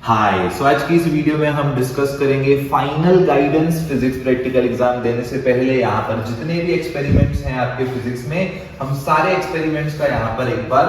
हाय सो आज की इस वीडियो में हम डिस्कस करेंगे final guidance physics practical exam देने से पहले यहाँ पर जितने भी एक्सपेरिमेंट्स हैं आपके फिजिक्स में, हम सारे एक्सपेरिमेंट्स का यहाँ पर एक बार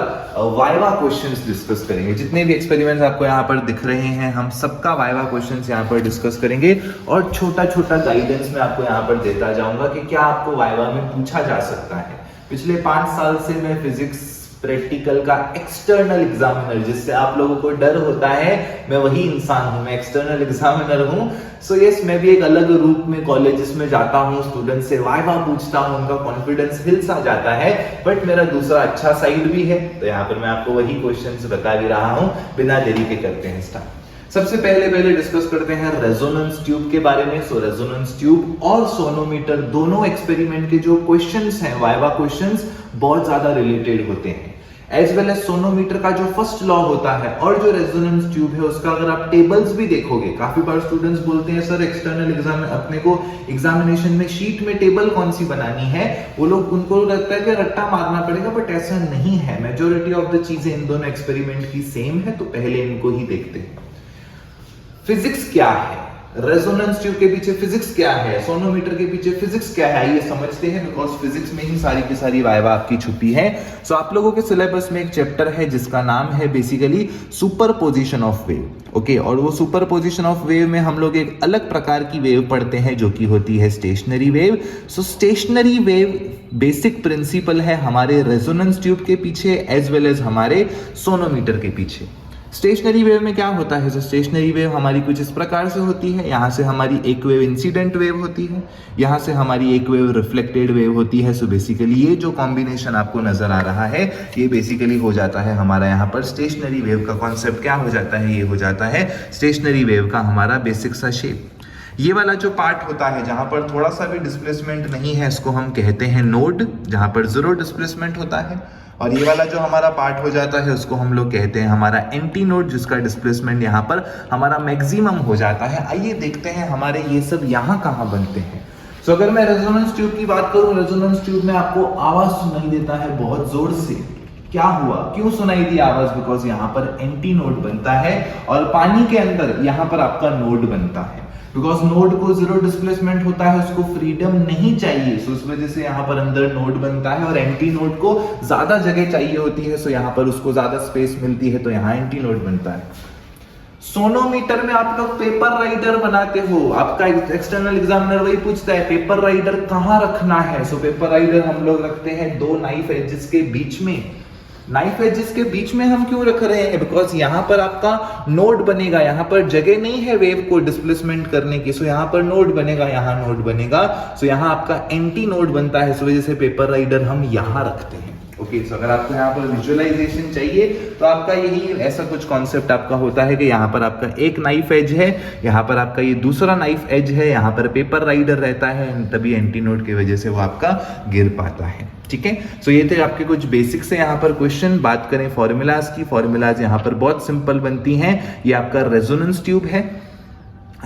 वाइवा क्वेश्चंस डिस्कस करेंगे। जितने भी एक्सपेरिमेंट्स आपको यहाँ पर दिख रहे हैं, हम सबका वाइवा क्वेश्चंस यहाँ पर डिस्कस करेंगे और छोटा छोटा गाइडेंस मैं आपको यहाँ पर देता जाऊंगा कि क्या आपको वाइवा में पूछा जा सकता है। पिछले 5 साल से मैं फिजिक्स प्रैक्टिकल का एक्सटर्नल एग्जामिनर, जिससे आप लोगों को डर होता है, मैं वही इंसान हूं, मैं एक्सटर्नल एग्जामिनर हूं। सो यस, मैं भी एक अलग रूप में कॉलेजेस में जाता हूं, स्टूडेंट से वाइवा पूछता हूं, उनका कॉन्फिडेंस हिल सा जाता है। बट मेरा दूसरा अच्छा साइड भी है, तो यहाँ पर मैं आपको वही क्वेश्चंस बता भी रहा हूं। बिना देरी के करते हैं स्टार्ट। सबसे पहले डिस्कस करते हैं रेजोनेंस ट्यूब के बारे में। सो रेजोनेंस ट्यूब और सोनोमीटर दोनों एक्सपेरिमेंट के जो क्वेश्चंस हैं, वाइवा क्वेश्चंस, बहुत ज्यादा रिलेटेड होते हैं। एज वेल एज सोनोमीटर का जो फर्स्ट लॉ होता है और जो रेजोनेंस ट्यूब है उसका अगर आप टेबल्स भी देखोगे, काफी बार स्टूडेंट्स बोलते हैं सर एक्सटर्नल एग्जाम अपने को एग्जामिनेशन में शीट में टेबल कौन सी बनानी है, वो लोग उनको लगता है कि रट्टा मारना पड़ेगा, बट ऐसा नहीं है। मेजोरिटी ऑफ द चीजें इन दोनों एक्सपेरिमेंट की सेम है, तो पहले इनको ही देखते हैं। फिजिक्स क्या है, रेजोनेंस ट्यूब के पीछे फिजिक्स क्या है, सोनोमीटर के पीछे फिजिक्स क्या है, ये समझते हैं, बिकॉज फिजिक्स में ही सारी की सारी वाइवा आपकी छुपी है। सो आप लोगों के सिलेबस में एक चैप्टर है जिसका नाम है basically superposition of wave. Okay, और वो सुपरपोजिशन ऑफ वेव में हम लोग एक अलग प्रकार की वेव पढ़ते हैं जो कि होती है स्टेशनरी वेव। सो स्टेशनरी वेव बेसिक प्रिंसिपल है हमारे रेजोनेंस ट्यूब के पीछे एज वेल एज हमारे सोनोमीटर के पीछे। स्टेशनरी वेव में क्या होता है, जो स्टेशनरी वेव हमारी कुछ इस प्रकार से होती है। यहाँ से हमारी एक वेव इंसिडेंट वेव होती है, यहाँ से हमारी एक वेव रिफ्लेक्टेड वेव होती है। सो बेसिकली ये जो कॉम्बिनेशन आपको नजर आ रहा है, ये बेसिकली हो जाता है हमारा यहाँ पर स्टेशनरी वेव का कॉन्सेप्ट। क्या हो जाता है, ये हो जाता है स्टेशनरी वेव का हमारा बेसिक सा शेप। ये वाला जो पार्ट होता है जहां पर थोड़ा सा भी डिस्प्लेसमेंट नहीं है, इसको हम कहते हैं नोड, जहां पर 0 डिस्प्लेसमेंट होता है। और ये वाला जो हमारा पार्ट हो जाता है उसको हम लोग कहते हैं हमारा एंटी नोड, जिसका डिस्प्लेसमेंट यहाँ पर हमारा मैक्सिमम हो जाता है। आइए देखते हैं हमारे ये सब यहाँ कहाँ बनते हैं। सो अगर मैं रेजोनेंस ट्यूब की बात करूं, रेजोनेंस ट्यूब में आपको आवाज सुनाई देता है बहुत जोर से। क्या हुआ, क्यों सुनाई दी आवाज? बिकॉज यहाँ पर एंटी नोड बनता है और पानी के अंदर यहाँ पर आपका नोड बनता है। बिकॉज नोड को 0 डिस्प्लेसमेंट होता है, उसको फ्रीडम नहीं चाहिए, सो उस वजह से यहाँ पर अंदर नोड बनता है। और एंटी नोड को ज्यादा जगह चाहिए होती है, सो यहाँ पर उसको ज्यादा स्पेस मिलती है, तो यहाँ एंटी नोड बनता है। सोनोमीटर में आप लोग पेपर राइडर बनाते हो, आपका एक्सटर्नल एग्जामिनर वही पूछता है पेपर राइडर कहाँ रखना है। सो पेपर राइडर हम लोग रखते हैं 2 नाइफ एजेस के बीच में। नाइफ एजेस के बीच में हम क्यों रख रहे हैं? बिकॉज यहाँ पर आपका नोड बनेगा, यहाँ पर जगह नहीं है वेव को डिस्प्लेसमेंट करने की, सो यहाँ पर नोड बनेगा, यहाँ नोड बनेगा, सो यहाँ आपका एंटी नोड बनता है। इस वजह से पेपर राइडर हम यहाँ रखते हैं। ओके, सो अगर आपको यहाँ पर विजुअलाइजेशन चाहिए तो आपका यही ऐसा कुछ कॉन्सेप्ट आपका होता है कि यहाँ पर आपका एक नाइफ एज है, यहाँ पर आपका ये दूसरा नाइफ एज है, यहाँ पर पेपर राइडर रहता है, तभी एंटी नोड की वजह से वो आपका गिर पाता है। ठीक है, सो ये थे आपके कुछ बेसिक से यहाँ पर क्वेश्चन। बात करें फॉर्मूलाज की, फॉर्मूलाज यहाँ पर बहुत सिंपल बनती हैं। ये आपका रेजोनेंस ट्यूब है।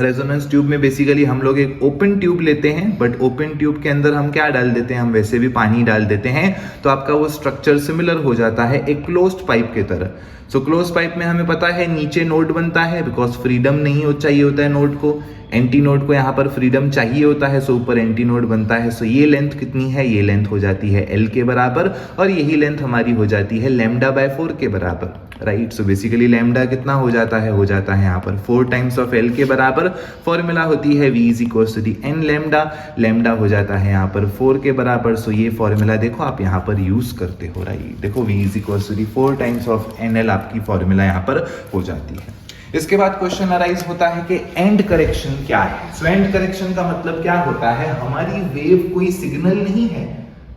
रेजोनेंस ट्यूब में बेसिकली हम लोग एक ओपन ट्यूब लेते हैं, बट ओपन ट्यूब के अंदर हम क्या डाल देते हैं, हम वैसे भी पानी डाल देते हैं, तो आपका वो स्ट्रक्चर सिमिलर हो जाता है एक क्लोज्ड पाइप के तरह। सो क्लोज पाइप में हमें पता है नीचे नोड बनता है, बिकॉज फ्रीडम नहीं हो चाहिए होता है नोड को, एंटी नोड को यहाँ पर फ्रीडम चाहिए होता है, सो ऊपर एंटी नोड बनता है। सो ये लेंथ कितनी है, ये लेंथ हो जाती है L के बराबर, और यही लेंथ हमारी हो जाती है λ/4 के बराबर, राइट। सो बेसिकली लैम्डा कितना हो जाता है यहाँ पर 4 टाइम्स ऑफ L के बराबर। फॉर्मूला होती है V = n लैम्डा, लैम्डा हो जाता है यहाँ पर 4 के बराबर। सो ये फॉर्मूला देखो आप यहाँ पर यूज करते हो, राइट। देखो V = 4 टाइम्स ऑफ nl आपकी फॉर्मूला यहाँ पर हो जाती है। इसके बाद क्वेश्चन अराइज होता है कि एंड करेक्शन क्या है। सो एंड करेक्शन का मतलब क्या होता है, हमारी वेव कोई सिग्नल नहीं है,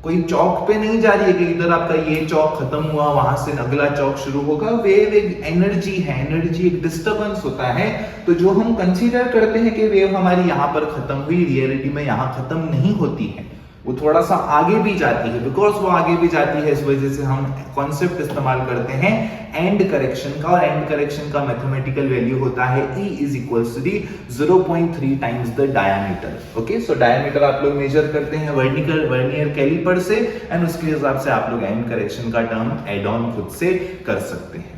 कोई चौक पे नहीं जा रही है कि इधर आपका ये चौक खत्म हुआ, वहां से अगला चौक शुरू होगा। वेव एक एनर्जी है, एनर्जी एक डिस्टर्बेंस होता है। तो जो हम कंसीडर करते हैं कि वेव हमारी यहाँ पर खत्म हुई, रियलिटी में यहाँ खत्म नहीं होती है, वो थोड़ा सा आगे भी जाती है। बिकॉज वो आगे भी जाती है, इस वजह से हम कॉन्सेप्ट इस्तेमाल करते हैं एंड करेक्शन का। और एंड करेक्शन का मैथमेटिकल वैल्यू होता है E = 0.3 times the diameter. Okay, so diameter आप लोग मेजर करते हैं वर्नियर कैलिपर से, एंड उसके हिसाब से आप लोग एंड करेक्शन का टर्म एड ऑन खुद से कर सकते हैं।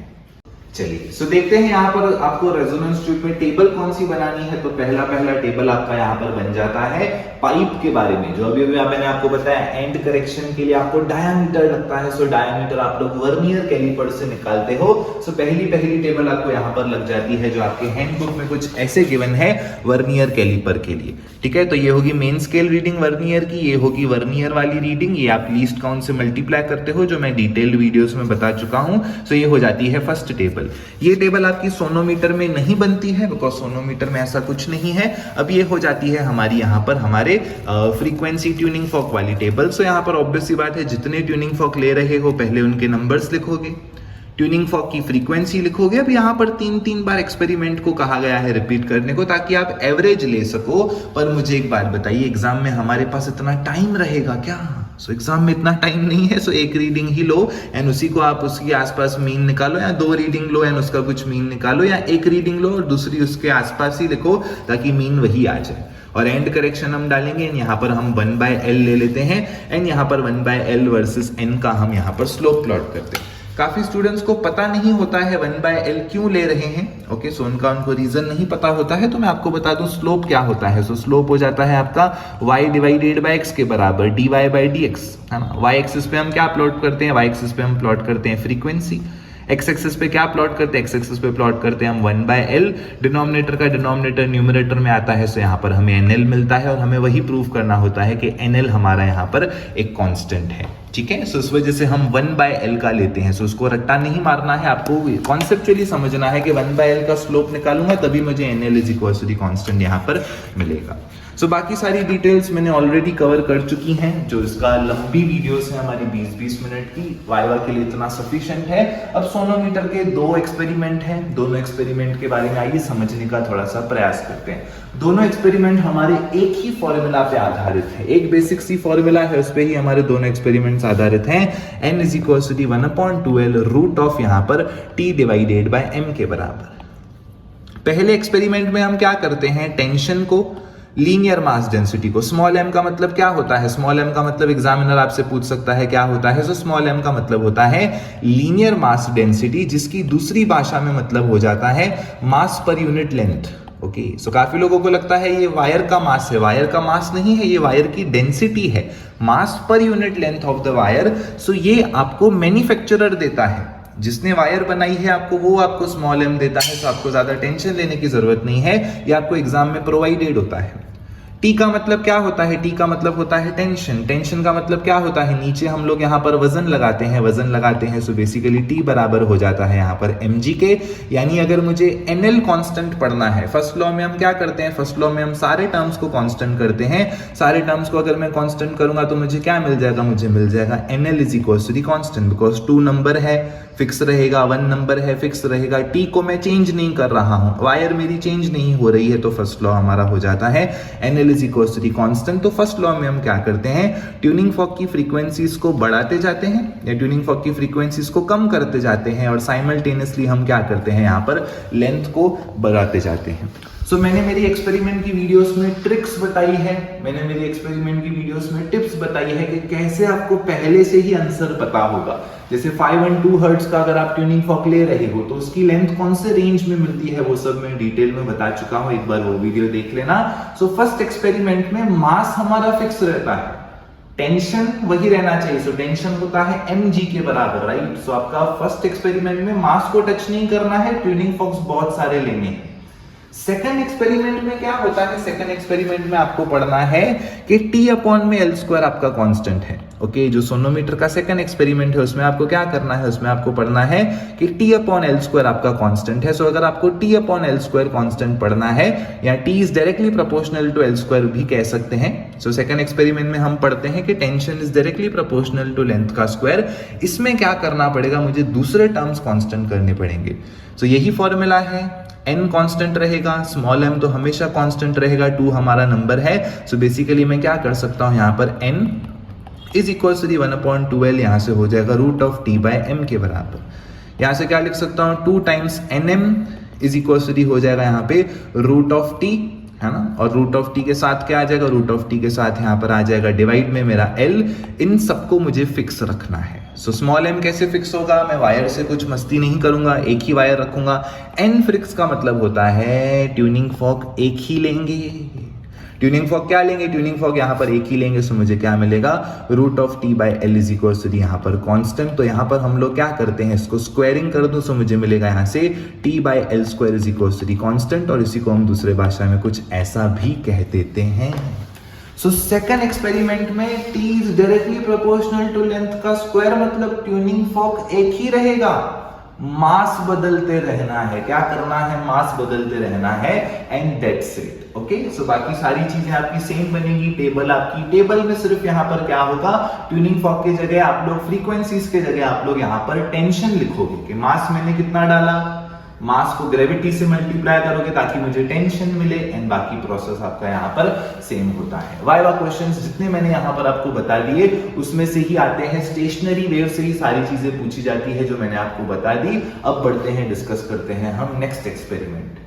चलिए सो देखते हैं यहाँ पर आपको रेजोनेंस ट्यूब में टेबल कौन सी बनानी है। तो पहला टेबल आपका यहाँ पर बन जाता है पाइप के बारे में, जो अभी मैंने आपको बताया एंड करेक्शन के लिए आपको डायामीटर लगता है। सो डायामीटर आप लोग वर्नियर कैलिपर से निकालते हो। सो पहली टेबल आपको यहाँ पर लग जाती है, जो आपके हैंडबुक में कुछ ऐसे गिवन है वर्नियर कैलिपर के लिए। ठीक है, तो ये होगी मेन स्केल रीडिंग वर्नियर की, ये होगी वर्नियर वाली रीडिंग, ये आप लीस्ट काउंट से मल्टीप्लाई करते हो, जो मैं डिटेल्ड वीडियोस में बता चुका हूं। सो ये हो जाती है फर्स्ट टेबल। ये टेबल आपकी सोनोमीटर में नहीं बनती है, बिकॉज सोनोमीटर में ऐसा कुछ नहीं है। अब ये हो जाती है हमारी यहाँ पर हमारे फ्रीक्वेंसी ट्यूनिंग फॉर्क वाली टेबल। सो यहाँ पर ऑब्वियस सी बात है, जितने ट्यूनिंग फॉर्क ले रहे हो पहले उनके नंबर्स लिखोगे, ट्यूनिंग फॉर्क की फ्रीक्वेंसी लिखोगे। अब यहाँ पर 3 बार एक्सपेरिमेंट को कहा गया है रिपीट करने को, ताकि आप एवरेज ले सको। पर मुझे एक बात बताइए, एग्जाम में हमारे पास इतना टाइम रहेगा क्या? सो एग्जाम में इतना टाइम नहीं है। सो एक रीडिंग ही लो एंड उसी को आप उसके आसपास मीन निकालो, या 2 रीडिंग लो एंड उसका कुछ मीन निकालो, या एक रीडिंग लो और दूसरी उसके आसपास ही लिखो, ताकि मीन वही आ जाए। और एंड करेक्शन हम डालेंगे एंड यहाँ पर हम 1/L ले लेते हैं एंड यहाँ पर 1/L वर्सेस n का हम यहाँ पर स्लोप प्लॉट करते हैं। काफी स्टूडेंट्स को पता नहीं होता है 1/L क्यों ले रहे हैं। ओके, सो उनको रीजन नहीं पता होता है, तो मैं आपको बता दूं स्लोप क्या होता है। सो स्लोप हो जाता है आपका y डिवाइडेड बाय x के बराबर dy/dx, है ना। y एक्सिस पे हम क्या प्लॉट करते हैं? y एक्सिस पे हम प्लॉट करते हैं फ्रीक्वेंसी। x एक्सिस पे क्या प्लॉट करते हैं? x एक्सिस पे प्लॉट करते हैं हम 1/L। डिनोमिनेटर का डिनोमिनेटर न्यूमरेटर में आता है, सो यहाँ पर हमें NL मिलता है और हमें वही प्रूव करना होता है कि NL हमारा यहाँ पर एक कांस्टेंट है। ठीक है, सो इस वजह से हम 1/L का लेते हैं। सो उसको रट्टा नहीं मारना है, आपको कॉन्सेप्चुअली समझना है कि 1/L का स्लोप निकालूंगा तभी मुझे NL is equal to the constant यहाँ पर मिलेगा। सो बाकी सारी डिटेल्स मैंने ऑलरेडी कवर कर चुकी हैं, जो इसका लंबी वीडियोस है हमारी 20-20 मिनट की, वाइवा के लिए इतना सफिशिएंट है। अब सोनोमीटर के 2 एक्सपेरिमेंट हैं, दोनों एक्सपेरिमेंट के बारे में आइए समझने का थोड़ा सा प्रयास करते हैं। दोनों एक्सपेरिमेंट हमारे एक ही फॉर्मूला पे आधारित है, एक बेसिक सी फॉर्मूला है, उस पे ही हमारे दोनों एक्सपेरिमेंट्स आधारित हैं। n is equal to 1/2L root of यहाँ पर t डिवाइडेड बाय m के बराबर। पहले एक्सपेरिमेंट में हम क्या करते हैं? टेंशन को, लीनियर मास डेंसिटी को। स्मॉल m का मतलब क्या होता है? स्मॉल m का मतलब एग्जामिनर आपसे पूछ सकता है क्या होता है। सो स्मॉल m का मतलब होता है लीनियर मास डेंसिटी, जिसकी दूसरी भाषा में मतलब हो जाता है मास पर यूनिट लेंथ। ओके, सो काफी लोगों को लगता है ये वायर का मास है, वायर का मास नहीं है, ये वायर की डेंसिटी है, मास पर unit length of the wire. So ये आपको मैन्युफैक्चरर देता है, जिसने वायर बनाई है आपको, वो आपको स्मॉल m देता है। तो आपको ज्यादा टेंशन लेने की जरूरत नहीं है, ये आपको एग्जाम में प्रोवाइडेड होता है। T का मतलब क्या होता है? T का मतलब होता है टेंशन। टेंशन का मतलब क्या होता है? नीचे हम लोग यहाँ पर वजन लगाते हैं। सो बेसिकली T बराबर हो जाता है यहाँ पर mg के। यानी अगर मुझे NL कांस्टेंट पढ़ना है, फर्स्ट लॉ में हम क्या करते हैं? फर्स्ट लॉ में हम सारे टर्म्स को कांस्टेंट करते हैं। सारे टर्म्स को अगर मैं कांस्टेंट करूंगा तो मुझे क्या मिल जाएगा? मुझे मिल जाएगा NL is equal to the constant, because 2 number है फिक्स रहेगा, 1 नंबर है फिक्स रहेगा, T को मैं चेंज नहीं कर रहा हूं, वायर मेरी चेंज नहीं हो रही है, तो फर्स्ट लॉ हमारा हो जाता है NL is equal to the constant. तो फर्स्ट लॉ में हम क्या करते हैं? ट्यूनिंग फॉर्क की फ्रीक्वेंसीज को बढ़ाते जाते हैं या ट्यूनिंग फॉर्क की फ्रीक्वेंसीज को कम करते जाते हैं, और साइमल्टेनियसली हम क्या करते हैं? यहाँ पर लेंथ को बढ़ाते जाते हैं। सो मैंने मेरी एक्सपेरिमेंट की वीडियोस में ट्रिक्स बताई है, मैंने मेरी एक्सपेरिमेंट की वीडियोस में टिप्स बताई है कि कैसे आपको पहले से ही आंसर पता होगा। जैसे 5 and 2 हर्ट्ज का अगर आप ट्यूनिंग फॉर्क ले रहे हो तो उसकी लेंथ कौन से रेंज में मिलती है, वो सब मैं डिटेल में बता चुका हूं, एक बार वो वीडियो देख लेना। सो फर्स्ट एक्सपेरिमेंट में मास हमारा फिक्स रहता है, टेंशन वही रहना चाहिए। सो टेंशन होता है mg के बराबर, राइट। सो आपका फर्स्ट एक्सपेरिमेंट में मास को टच नहीं करना है, ट्यूनिंग फॉर्क्स बहुत सारे लेने हैं। सेकंड एक्सपेरिमेंट में क्या होता है? सेकंड एक्सपेरिमेंट में आपको पढ़ना है कि T/L² आपका कांस्टेंट है। ओके, जो सोनोमीटर का सेकंड एक्सपेरिमेंट है उसमें आपको क्या करना है? उसमें आपको पढ़ना है कि T/L² आपका कांस्टेंट है। सो अगर आपको T/L² कांस्टेंट पढ़ना है, या T is directly proportional to L² भी कह सकते हैं। सो सेकंड एक्सपेरिमेंट में हम पढ़ते हैं कि tension is directly proportional to length का स्क्वायर। इसमें क्या करना पड़ेगा? मुझे दूसरे टर्म्स कांस्टेंट करने पड़ेंगे। सो यही फॉर्मूला है, n कांस्टेंट रहेगा, स्मॉल m तो हमेशा कांस्टेंट रहेगा, 2 हमारा नंबर है। सो बेसिकली मैं क्या कर सकता हूं? यहाँ पर n is equal to 1/2L, यहाँ से हो जाएगा रूट ऑफ t/m के बराबर। यहाँ से क्या लिख सकता हूँ? 2 times nm is equal to हो जाएगा यहाँ पे रूट ऑफ t, है ना। और रूट ऑफ t के साथ क्या आ जाएगा? रूट ऑफ t के साथ यहाँ पर आ जाएगा डिवाइड में मेरा l। इन सबको मुझे फिक्स रखना है। सो स्मॉल m कैसे फिक्स होगा, मैं वायर से कुछ मस्ती नहीं करूंगा, एक ही वायर रखूंगा। n फिक्स का मतलब होता है ट्यूनिंग फॉर्क एक ही लेंगे। ट्यूनिंग फॉर्क क्या लेंगे, ट्यूनिंग फॉर्क यहाँ पर एक ही लेंगे। सो मुझे क्या मिलेगा, root of T by L is equal to यहाँ पर कांस्टेंट। तो यहाँ पर हम लोग क्या करते हैं, इसको स्क्वायरिंग कर दो। सो मुझे मिलेगा यहाँ से T by L square is equal to constant, और इसी को हम दूसरे भाषा में कुछ ऐसा भी कह देते हैं। सो सेकंड एक्सपेरिमेंट में t is directly proportional to length का स्क्वायर, मतलब ट्यूनिंग फॉर्क एक ही रहेगा, मास बदलते रहना है। क्या करना है, मास बदलते रहना है, एंड दैट्स इट। ओके, सो बाकी सारी चीजें आपकी सेम बनेगी। टेबल आपकी, टेबल में सिर्फ यहाँ पर क्या होगा, ट्यूनिंग फॉर्क की जगह आप लोग फ्रीक्वेंसीज के जगह आप लोग यहाँ पर टेंशन लिखोगे कि मास मैंने कितना डाला, मास को ग्रेविटी से मल्टीप्लाई करोगे ताकि मुझे टेंशन मिले, एंड बाकी प्रोसेस आपका यहाँ पर सेम होता है। वाइवा क्वेश्चंस जितने मैंने यहाँ पर आपको बता दिए उसमें से ही आते हैं, स्टेशनरी वेव से ही सारी चीजें पूछी जाती है जो मैंने आपको बता दी। अब बढ़ते हैं, डिस्कस करते हैं हम नेक्स्ट एक्सपेरिमेंट।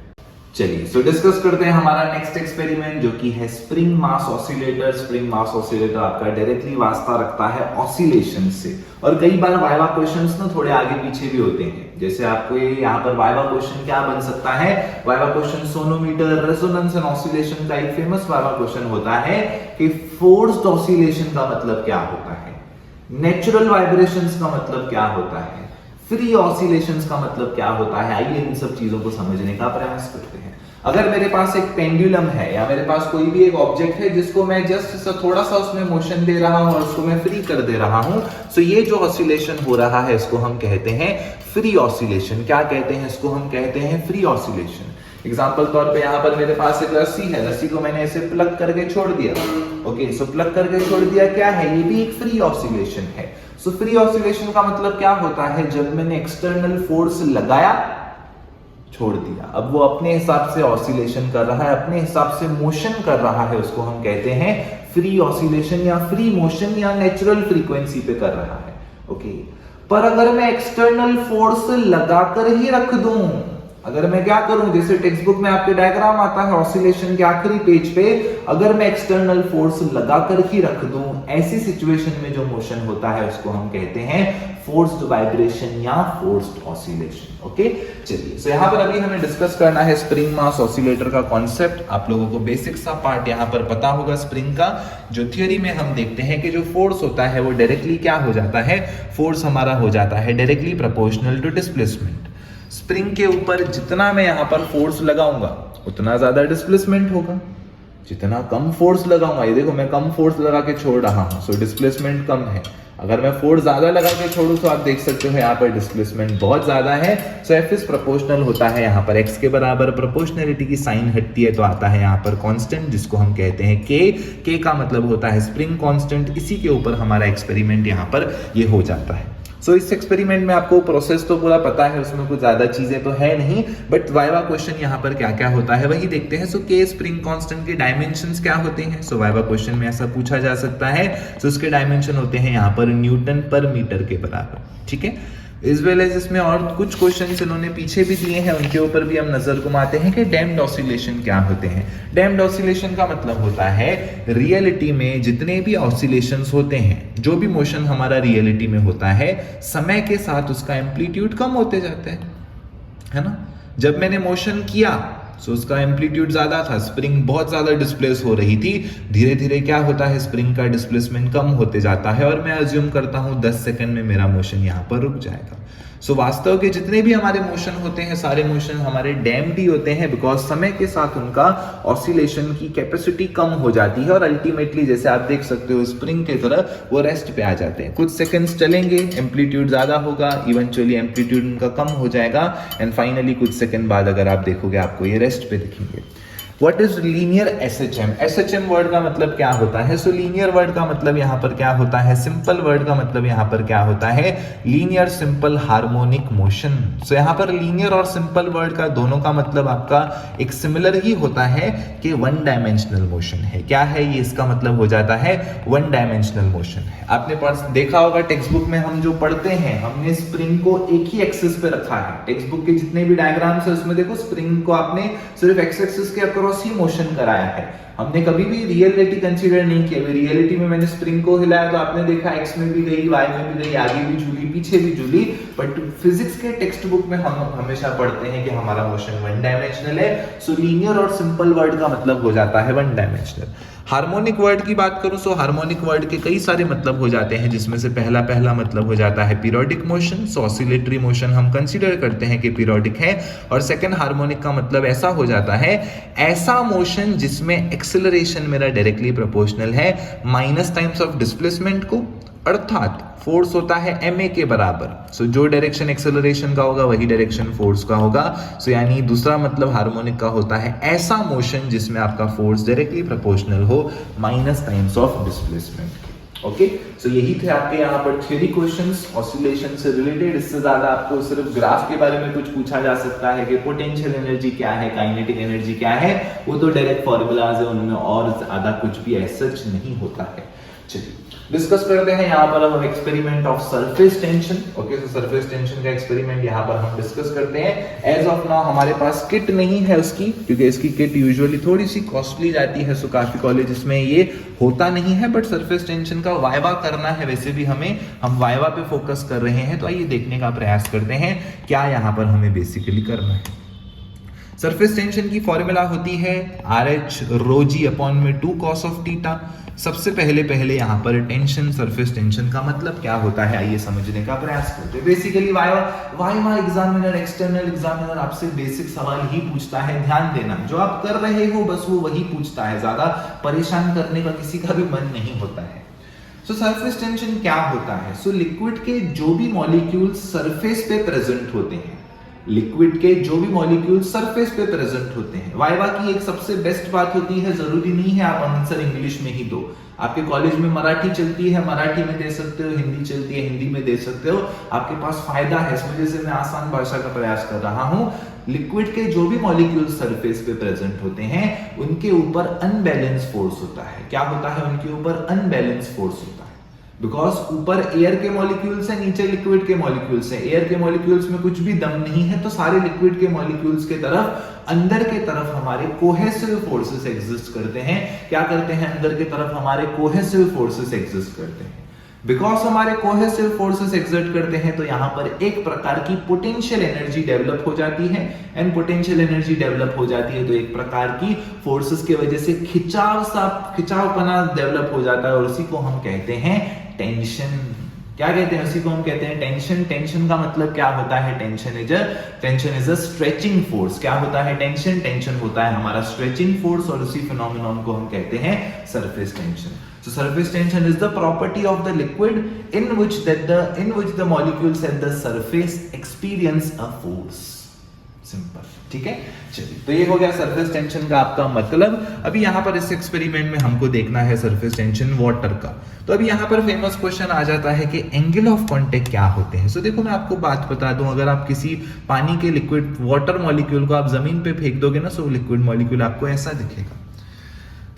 चलिए, सो डिस्कस करते हैं हमारा नेक्स्ट एक्सपेरिमेंट जो कि है spring mass oscillator. Spring mass oscillator आपका डायरेक्टली वास्ता रखता है ऑसिलेशन से, और कई बार वाइवा क्वेश्चंस ना थोड़े आगे पीछे भी होते हैं। जैसे आपको यहाँ पर वाइवा क्वेश्चन क्या बन सकता है, viva question sonometer, resonance and oscillation का एक फेमस वाइवा क्वेश्चन होता है कि फोर्स्ड ऑसिलेशन का मतलब क्या होता है, नेचुरल वाइब्रेशंस का मतलब क्या होता है, फ्री ऑसिलेशंस का मतलब क्या होता है। आइए इन सब चीजों को समझने का प्रयास करते हैं। अगर मेरे पास एक पेंडुलम है या मेरे पास कोई भी एक ऑब्जेक्ट है जिसको मैं जस्ट थोड़ा सा उसमें मोशन दे रहा हूं और उसको मैं फ्री कर दे रहा हूं, सो ये जो ऑसिलेशन हो रहा है इसको हम कहते हैं फ्री ऑसिलेशन। क्या कहते हैं इसको, हम कहते हैं फ्री ऑसिलेशन। एग्जाम्पल तौर पे यहाँ पर मेरे पास एक रस्सी है, रस्सी को मैंने ऐसे प्लग करके छोड़ दिया। ओके, सो प्लग करके छोड़ दिया, क्या है, ये भी एक फ्री ऑसिलेशन है। सो फ्री ऑसिलेशन का मतलब क्या होता है, जब मैंने एक्सटर्नल फोर्स लगाया, छोड़ दिया, अब वो अपने हिसाब से ऑसिलेशन कर रहा है, अपने हिसाब से मोशन कर रहा है, उसको हम कहते हैं फ्री ऑसिलेशन या फ्री मोशन या नेचुरल फ्रीक्वेंसी पे कर रहा है। ओके, पर अगर मैं एक्सटर्नल फोर्स लगाकर ही रख दूं, अगर मैं क्या करूं, जैसे टेक्स्ट बुक में आपके डायग्राम आता है ऑसिलेशन के आखिरी पेज पे, अगर मैं एक्सटर्नल फोर्स लगाकर ही रख दूं, ऐसी सिचुएशन में जो मोशन होता है उसको हम कहते हैं फोर्स्ड वाइब्रेशन या फोर्स्ड ऑसिलेशन। ओके, चलिए, सो यहां पर अभी हमें डिस्कस करना है स्प्रिंग मास ऑसिलेटर का कॉन्सेप्ट। आप लोगों को बेसिक सा पार्ट यहां पर पता होगा स्प्रिंग का। जो थियोरी में हम देखते हैं कि जो फोर्स होता है वो डायरेक्टली क्या हो जाता है, फोर्स हमारा हो जाता है directly proportional to displacement. Spring के ऊपर जितना मैं यहाँ पर फोर्स लगाऊंगा उतना ज्यादा डिस्प्लेसमेंट होगा, जितना कम फोर्स लगाऊंगा, ये देखो मैं कम फोर्स लगा के छोड़ रहा हूं, सो डिस्प्लेसमेंट कम है। अगर मैं फोर्स ज्यादा लगा के छोड़ू तो आप देख सकते हो यहाँ पर डिस्प्लेसमेंट बहुत ज्यादा है। सो एफ इज प्रोपोर्शनल होता है, यहाँ पर एक्स के बराबर प्रोपोर्शनलिटी की साइन हटती है तो आता है यहाँ पर कांस्टेंट, जिसको हम कहते हैं के का मतलब होता है स्प्रिंग कांस्टेंट। इसी के ऊपर हमारा एक्सपेरिमेंट यहाँ पर ये हो जाता है। सो इस एक्सपेरिमेंट में आपको प्रोसेस तो पूरा पता है, उसमें कुछ ज्यादा चीजें तो है नहीं, बट वाइवा क्वेश्चन यहाँ पर क्या क्या होता है वही देखते हैं। सो के स्प्रिंग कांस्टेंट के डायमेंशंस क्या होते हैं, सो वाइवा क्वेश्चन में ऐसा पूछा जा सकता है। सो उसके डायमेंशन होते हैं यहाँ पर न्यूटन पर मीटर के बराबर, ठीक है। इस वेल एज इसमें और कुछ क्वेश्चंस इन्होंने पीछे भी दिए हैं, उनके ऊपर भी हम नजर घुमाते हैं कि डैम्प्ड ऑसिलेशन क्या होते हैं। डैम्प्ड ऑसिलेशन का मतलब होता है रियलिटी में जितने भी ऑसिलेशंस होते हैं, जो भी मोशन हमारा रियलिटी में होता है, समय के साथ उसका एम्पलीट्यूड कम होते जाते हैं, है ना। जब मैंने मोशन किया सो उसका एम्पलीट्यूड ज्यादा था, स्प्रिंग बहुत ज्यादा डिस्प्लेस हो रही थी, धीरे धीरे क्या होता है, स्प्रिंग का डिस्प्लेसमेंट कम होते जाता है, और मैं अज्यूम करता हूं 10 सेकंड में मेरा मोशन यहाँ पर रुक जाएगा। सो वास्तव के जितने भी हमारे मोशन होते हैं, सारे मोशन हमारे डैम्प्ड ही होते हैं, बिकॉज समय के साथ उनका ऑसिलेशन की कैपेसिटी कम हो जाती है, और अल्टीमेटली जैसे आप देख सकते हो स्प्रिंग की तरह वो रेस्ट पे आ जाते हैं। कुछ सेकंड्स चलेंगे, एम्पलीट्यूड ज्यादा होगा, इवेंचुअली एम्पलीट्यूड उनका कम हो जाएगा, एंड फाइनली कुछ सेकंड बाद अगर आप देखोगे आपको ये रेस्ट पे दिखेंगे। What is linear SHM? SHM word का मतलब क्या होता है? सो लीनियर वर्ड का मतलब यहाँ पर क्या होता है, सिंपल वर्ड का मतलब यहाँ पर क्या होता है, लीनियर सिंपल हार्मोनिक मोशन। सो यहाँ पर लीनियर और सिंपल वर्ड का दोनों का मतलब आपका एक सिमिलर ही होता है कि वन डायमेंशनल मोशन है। क्या है ये, इसका मतलब हो जाता है वन डायमेंशनल मोशन है। आपने देखा होगा टेक्स्ट बुक में हम जो पढ़ते हैं, हमने स्प्रिंग को एक ही एक्सिस पे रखा है। टेक्स्ट बुक के जितने भी डायग्राम्स है उसमें देखो स्प्रिंग को आपने सिर्फ एक्स एक्सिस के अक्रॉस अक्रॉस ही मोशन कराया है, हमने कभी भी रियलिटी कंसीडर नहीं किया। रियलिटी में मैंने स्प्रिंग को हिलाया तो आपने देखा एक्स में भी गई, वाई में भी गई, आगे भी झूली, पीछे भी झूली। बट फिजिक्स के टेक्स्ट बुक में हम हमेशा पढ़ते हैं कि हमारा मोशन वन डायमेंशनल है। सो लीनियर और सिंपल वर्ड का मतलब हो जाता है वन डायमेंशनल। हार्मोनिक वर्ड की बात करूं सो हार्मोनिक वर्ड के कई सारे मतलब हो जाते हैं, जिसमें से पहला मतलब हो जाता है पीरियोडिक मोशन। सो ऑसिलेटरी मोशन हम कंसीडर करते हैं कि पीरियोडिक है। और सेकंड हार्मोनिक का मतलब ऐसा हो जाता है ऐसा मोशन जिसमें एक्सेलरेशन मेरा डायरेक्टली प्रोपोर्शनल है माइनस टाइम्स ऑफ डिस्प्लेसमेंट को, अर्थात फोर्स होता है ma के बराबर। सो जो डायरेक्शन एक्सेलरेशन का होगा वही डायरेक्शन फोर्स का होगा। सो यानी दूसरा मतलब हार्मोनिक का होता है ऐसा मोशन जिसमें आपका फोर्स डायरेक्टली प्रोपोर्शनल हो minus times of displacement. Okay, so यही थे आपके यहाँ पर थ्योरी क्वेश्चंस ऑसिलेशन से रिलेटेड। इससे ज्यादा आपको सिर्फ ग्राफ के बारे में कुछ पूछा जा सकता है कि पोटेंशियल एनर्जी क्या है, काइनेटिक एनर्जी क्या है, वो तो डायरेक्ट फॉर्मूलाज है, उनमें और ज्यादा कुछ भी ऐसा नहीं होता है। चलिए डिस्कस करते हैं यहाँ पर हम experiment of surface tension. Okay, so surface tension का एक्सपेरिमेंट यहाँ पर हम डिस्कस करते हैं। एज ऑफ नाउ हमारे पास किट नहीं है उसकी, क्योंकि इसकी किट यूजुअली थोड़ी सी कॉस्टली जाती है। सो काफी कॉलेजेस में ये होता नहीं है। बट सरफेस टेंशन का वाइवा करना है, वैसे भी हम वाइवा पे फोकस कर रहे हैं, तो आइए देखने का प्रयास करते हैं क्या यहाँ पर हमें बेसिकली करना है। सरफेस टेंशन की फॉर्मूला होती है RH rho g अपॉन में 2 cos ऑफ थीटा। सबसे पहले यहाँ पर टेंशन, सरफेस टेंशन का मतलब क्या होता है आइए समझने का प्रयास करते हैं। Basically viva examiner, external examiner आपसे बेसिक सवाल ही पूछता है। ध्यान देना, जो आप कर रहे हो बस वो वही पूछता है, ज्यादा परेशान करने का किसी का भी मन नहीं होता है। सो सरफेस टेंशन क्या होता है? सो लिक्विड के जो भी मॉलिक्यूल्स सरफेस पे प्रेजेंट होते हैं, लिक्विड के जो भी मॉलिक्यूल सरफेस पे प्रेजेंट होते हैं। वाइवा की एक सबसे बेस्ट बात होती है, जरूरी नहीं है आप आंसर इंग्लिश में ही दो। आपके कॉलेज में मराठी चलती है, मराठी में दे सकते हो, हिंदी चलती है, हिंदी में दे सकते हो। आपके पास फायदा है, इस वजह से मैं आसान भाषा का प्रयास कर रहा हूं। लिक्विड के जो भी मॉलिक्यूल सरफेस पे प्रेजेंट होते हैं उनके ऊपर अनबैलेंस फोर्स होता है। क्या होता है? उनके ऊपर अनबैलेंस फोर्स होता है। बिकॉज ऊपर एयर के मॉलिक्यूल्स है, नीचे लिक्विड के मॉलिक्यूल्स है। एयर के मॉलिक्यूल्स में कुछ भी दम नहीं है, तो सारे लिक्विड के मॉलिक्यूल्स के तरफ अंदर के तरफ हमारे कोहेसिव फोर्सेस एग्जिस्ट करते हैं। क्या करते हैं? अंदर के तरफ हमारे कोहेसिव फोर्सेस एग्जिस्ट करते हैं। बिकॉज हमारे कोहेसिव फोर्सेस एग्जर्ट करते हैं तो यहाँ पर एक प्रकार की पोटेंशियल एनर्जी डेवलप हो जाती है। एंड पोटेंशियल एनर्जी डेवलप हो जाती है तो एक प्रकार की फोर्सेस की वजह से खिंचावपना डेवलप हो जाता है, और उसी को हम कहते हैं टेंशन। क्या कहते हैं? उसी को हम कहते हैं टेंशन। टेंशन का मतलब क्या होता है? Tension is a stretching force. क्या होता है टेंशन? टेंशन होता है हमारा स्ट्रेचिंग फोर्स, और उसी फिनोमेनन को हम कहते हैं surface tension. So surface tension is the property of the liquid in which the molecules at the surface experience a force. Simple, ठीक है। चलिए, तो ये हो गया सरफेस टेंशन का आपका मतलब। अभी यहाँ पर इस एक्सपेरिमेंट में हमको देखना है सरफेस टेंशन वाटर का। तो अभी यहाँ पर फेमस क्वेश्चन आ जाता है कि एंगल ऑफ कांटेक्ट क्या होते हैं। सो देखो, मैं आपको बात बता दूं, अगर आप किसी पानी के लिक्विड वाटर मॉलिक्यूल को आप जमीन पे फेंक दोगे ना, सो लिक्विड मॉलिक्यूल आपको ऐसा दिखेगा।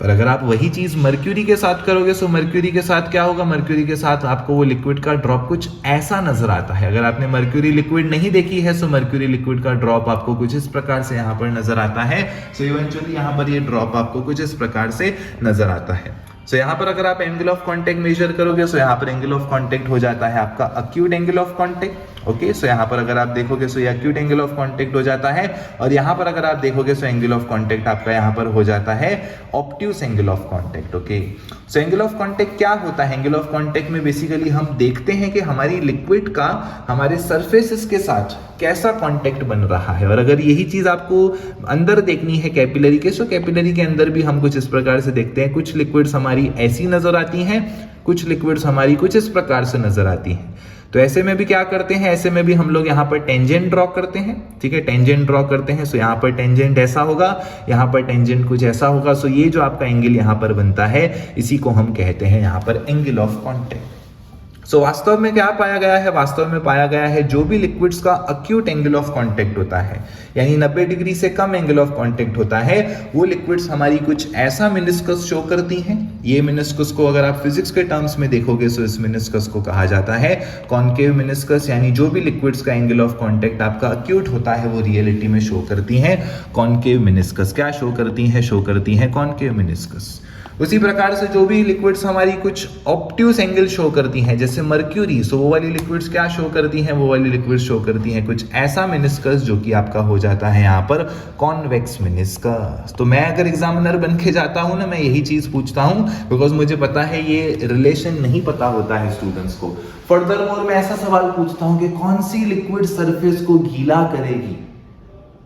पर अगर आप वही चीज मर्क्यूरी के साथ करोगे, सो मर्क्यूरी के साथ क्या होगा? मर्क्यूरी के साथ आपको वो लिक्विड का ड्रॉप कुछ ऐसा नजर आता है। अगर आपने मर्क्यूरी लिक्विड नहीं देखी है, सो मर्क्यूरी लिक्विड का ड्रॉप आपको कुछ इस प्रकार से यहाँ पर नजर आता है। सो इवेंचुअली यहाँ पर ये ड्रॉप आपको कुछ इस प्रकार से नजर आता है। सो यहाँ पर अगर आप एंगल ऑफ कांटेक्ट मेजर करोगे, सो यहाँ पर एंगल ऑफ कांटेक्ट हो जाता है आपका acute angle of contact. Okay, so यहाँ पर अगर आप देखोगे सो ये अक्यूट एंगल ऑफ कांटेक्ट हो जाता है, और यहाँ पर अगर आप देखोगे सो एंगल ऑफ कांटेक्ट आपका यहाँ पर हो जाता है obtuse angle of contact. Okay, so angle of contact क्या होता है? एंगल ऑफ कांटेक्ट में बेसिकली हम देखते हैं कि हमारी लिक्विड का हमारे सरफेसेस के साथ कैसा कांटेक्ट बन रहा है। और अगर यही चीज आपको अंदर देखनी है कैपिलरी के, सो कैपिलरी के अंदर भी हम कुछ इस प्रकार से देखते हैं। कुछ लिक्विड्स हमारी ऐसी नजर आती हैं, कुछ लिक्विड्स हमारी कुछ इस प्रकार से नजर आती हैं। तो ऐसे में भी क्या करते हैं? ऐसे में भी हम लोग यहाँ पर टेंजेंट ड्रॉ करते हैं। ठीक है, टेंजेंट ड्रॉ करते हैं। सो यहाँ पर टेंजेंट ऐसा होगा, यहाँ पर टेंजेंट कुछ ऐसा होगा। सो ये जो आपका एंगल यहाँ पर बनता है, इसी को हम कहते हैं यहाँ पर एंगल ऑफ कांटेक्ट। वास्तव में क्या पाया गया है? वास्तव में पाया गया है जो भी लिक्विड्स का अक्यूट एंगल ऑफ कांटेक्ट होता है, यानी 90 डिग्री से कम एंगल ऑफ कांटेक्ट होता है, वो लिक्विड्स हमारी कुछ ऐसा मेनिस्कस शो करती हैं। ये मेनिस्कस को अगर आप फिजिक्स के टर्म्स में देखोगे तो इस मेनिस्कस को कहा जाता है कॉन्केव मेनिस्कस, यानी जो भी लिक्विड्स का एंगल ऑफ कांटेक्ट आपका अक्यूट होता है वो रियलिटी में शो करती हैं कॉन्केव मेनिस्कस। क्या शो करती हैं? शो करती हैं कॉन्केव मेनिस्कस। उसी प्रकार से जो भी लिक्विड्स हमारी कुछ ऑब्ट्यूस एंगल शो करती हैं, जैसे मर्क्यूरी, सो वो वाली लिक्विड्स क्या शो करती हैं? वो वाली लिक्विड्स शो करती हैं कुछ ऐसा मेनिस्कस जो कि आपका हो जाता है यहाँ पर कॉन्वेक्स मेनिस्कस। तो मैं अगर एग्जामिनर बन के जाता हूँ ना, मैं यही चीज पूछता हूँ, बिकॉज मुझे पता है ये रिलेशन नहीं पता होता है स्टूडेंट्स को। फर्दरमोर मैं ऐसा सवाल पूछता हूँ कि कौन सी लिक्विड सरफेस को गीला करेगी,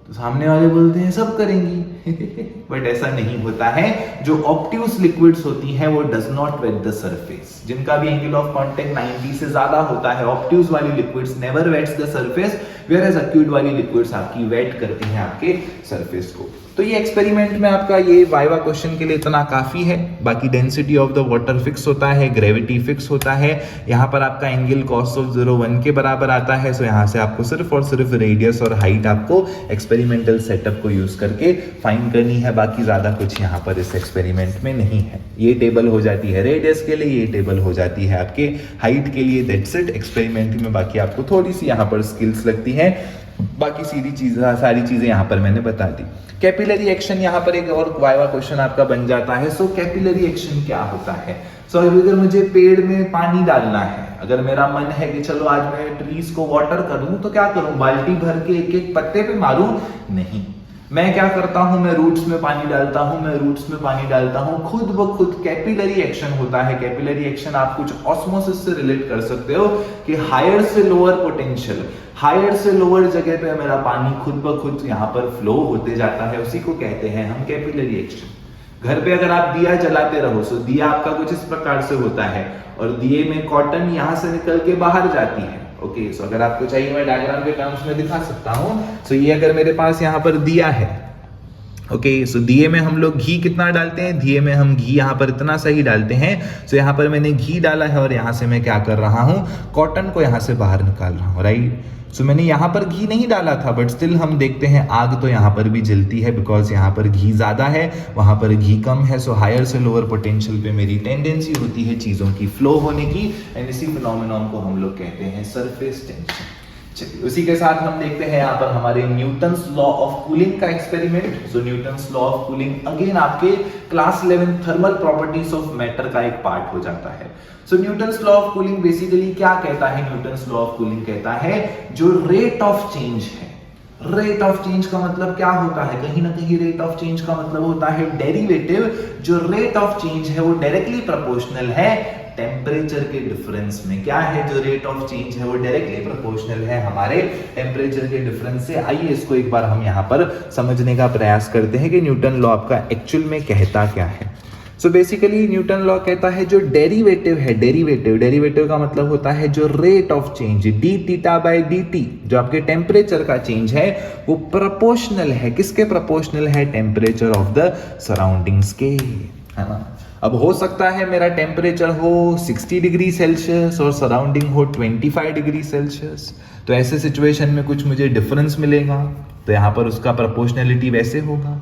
तो सामने वाले बोलते हैं सब करेंगी बट ऐसा नहीं होता है। जो ऑब्ट्यूस लिक्विड्स होती हैं वो does not wet the surface, जिनका भी एंगल ऑफ कांटेक्ट 90 से ज्यादा होता है, ऑब्ट्यूस वाली liquids never wets the surface, whereas acute वाली लिक्विड्स आपकी वेट करती हैं आपके सरफेस को। तो ये एक्सपेरिमेंट में आपका ये वाइवा क्वेश्चन के लिए इतना काफी है। बाकी density of the water fix होता है, ग्रेविटी फिक्स होता है, यहाँ पर आपका एंगल cos ऑफ 0 1 के बराबर आता है। सो यहाँ से आपको सिर्फ और सिर्फ रेडियस और हाइट आपको एक्सपेरिमेंटल सेटअप को यूज करके फाइंड करनी है, बाकी ज्यादा कुछ यहाँ पर इस एक्सपेरिमेंट में नहीं है। ये टेबल हो जाती है रेडियस के लिए, ये टेबल हो जाती है आपके हाइट के लिए, दैट्स इट एक्सपेरिमेंट में। बाकी आपको थोड़ी सी यहाँ पर स्किल्स लगती है, बाकी सारी चीजें यहाँ पर मैंने बता दी। कैपिलरी एक्शन यहाँ पर एक और वाइवा क्वेश्चन आपका बन जाता है। सो कैपिलरी एक्शन क्या होता है? सो अगर मुझे पेड़ में पानी डालना है, अगर मेरा मन है कि चलो आज मैं ट्रीज को वाटर करूं, तो क्या करूं? बाल्टी भर के एक एक पत्ते पे मारूं? नहीं, मैं क्या करता हूं, मैं रूट्स में पानी डालता हूं, खुद ब खुद कैपिलरी एक्शन होता है। कैपिलरी एक्शन आप कुछ ऑस्मोसिस से रिलेट कर सकते हो कि हायर से लोअर पोटेंशियल, हायर से लोअर जगह पे मेरा पानी खुद ब खुद यहाँ पर फ्लो होते जाता है, उसी को कहते हैं हम कैपिलरी एक्शन। घर पे अगर आप दिया जलाते रहो, सो दिया आपका कुछ इस प्रकार से होता है और दिए में कॉटन यहां से निकल के बाहर जाती है। ओके, सो अगर आपको चाहिए मैं डायग्राम के टर्म्स में दिखा सकता हूं। सो ये अगर मेरे पास यहाँ पर दिया है, ओके, सो दिए में हम लोग घी कितना डालते हैं? दिए में हम घी यहाँ पर इतना सा ही डालते हैं। सो यहाँ पर मैंने घी डाला है और यहाँ से मैं क्या कर रहा हूँ? कॉटन को यहाँ से बाहर निकाल रहा हूँ, राइट। सो मैंने यहाँ पर घी नहीं डाला था, बट स्टिल हम देखते हैं आग तो यहाँ पर भी जलती है, बिकॉज यहाँ पर घी ज्यादा है, वहां पर घी कम है। सो हायर से लोअर पोटेंशियल पे मेरी टेंडेंसी होती है चीजों की फ्लो होने की, एंड इसी फिनोमेनन को हम लोग कहते हैं सरफेस टेंशन। चलिए, उसी के साथ हम देखते हैं यहाँ पर हमारे न्यूटन्स लॉ ऑफ कूलिंग का experiment. So Newton's law of cooling again आपके class 11 thermal properties of matter का एक पार्ट हो जाता है। So Newton's law of cooling basically क्या कहता है? न्यूटन्स लॉ ऑफ कूलिंग कहता है जो रेट ऑफ चेंज है, रेट ऑफ चेंज का मतलब क्या होता है? कहीं ना कहीं रेट ऑफ चेंज का मतलब होता है डेरिवेटिव। जो रेट ऑफ चेंज है वो डायरेक्टली प्रोपोर्शनल है टेम्परेचर के डिफरेंस में। क्या है? जो रेट ऑफ चेंज है वो डायरेक्टली प्रोपोर्शनल है हमारे टेम्परेचर के डिफरेंस से। आइए इसको एक बार हम यहाँ पर समझने का प्रयास करते हैं कि न्यूटन लॉ आपका एक्चुअल में कहता क्या है। सो बेसिकली न्यूटन लॉ कहता है जो डेरिवेटिव है, डेरिवेटिव का मतलब होता है जो rate of change D theta by D T, जो आपके टेम्परेचर का चेंज है वो प्रोपोर्शनल है। किसके प्रोपोर्शनल है? टेम्परेचर ऑफ द सराउंडिंग्स के, है ना। अब हो सकता है मेरा टेम्परेचर हो 60 डिग्री सेल्सियस और सराउंडिंग हो 25 डिग्री सेल्सियस, तो ऐसे सिचुएशन में कुछ मुझे डिफरेंस मिलेगा, तो यहाँ पर उसका प्रोपोर्शनलिटी वैसे होगा।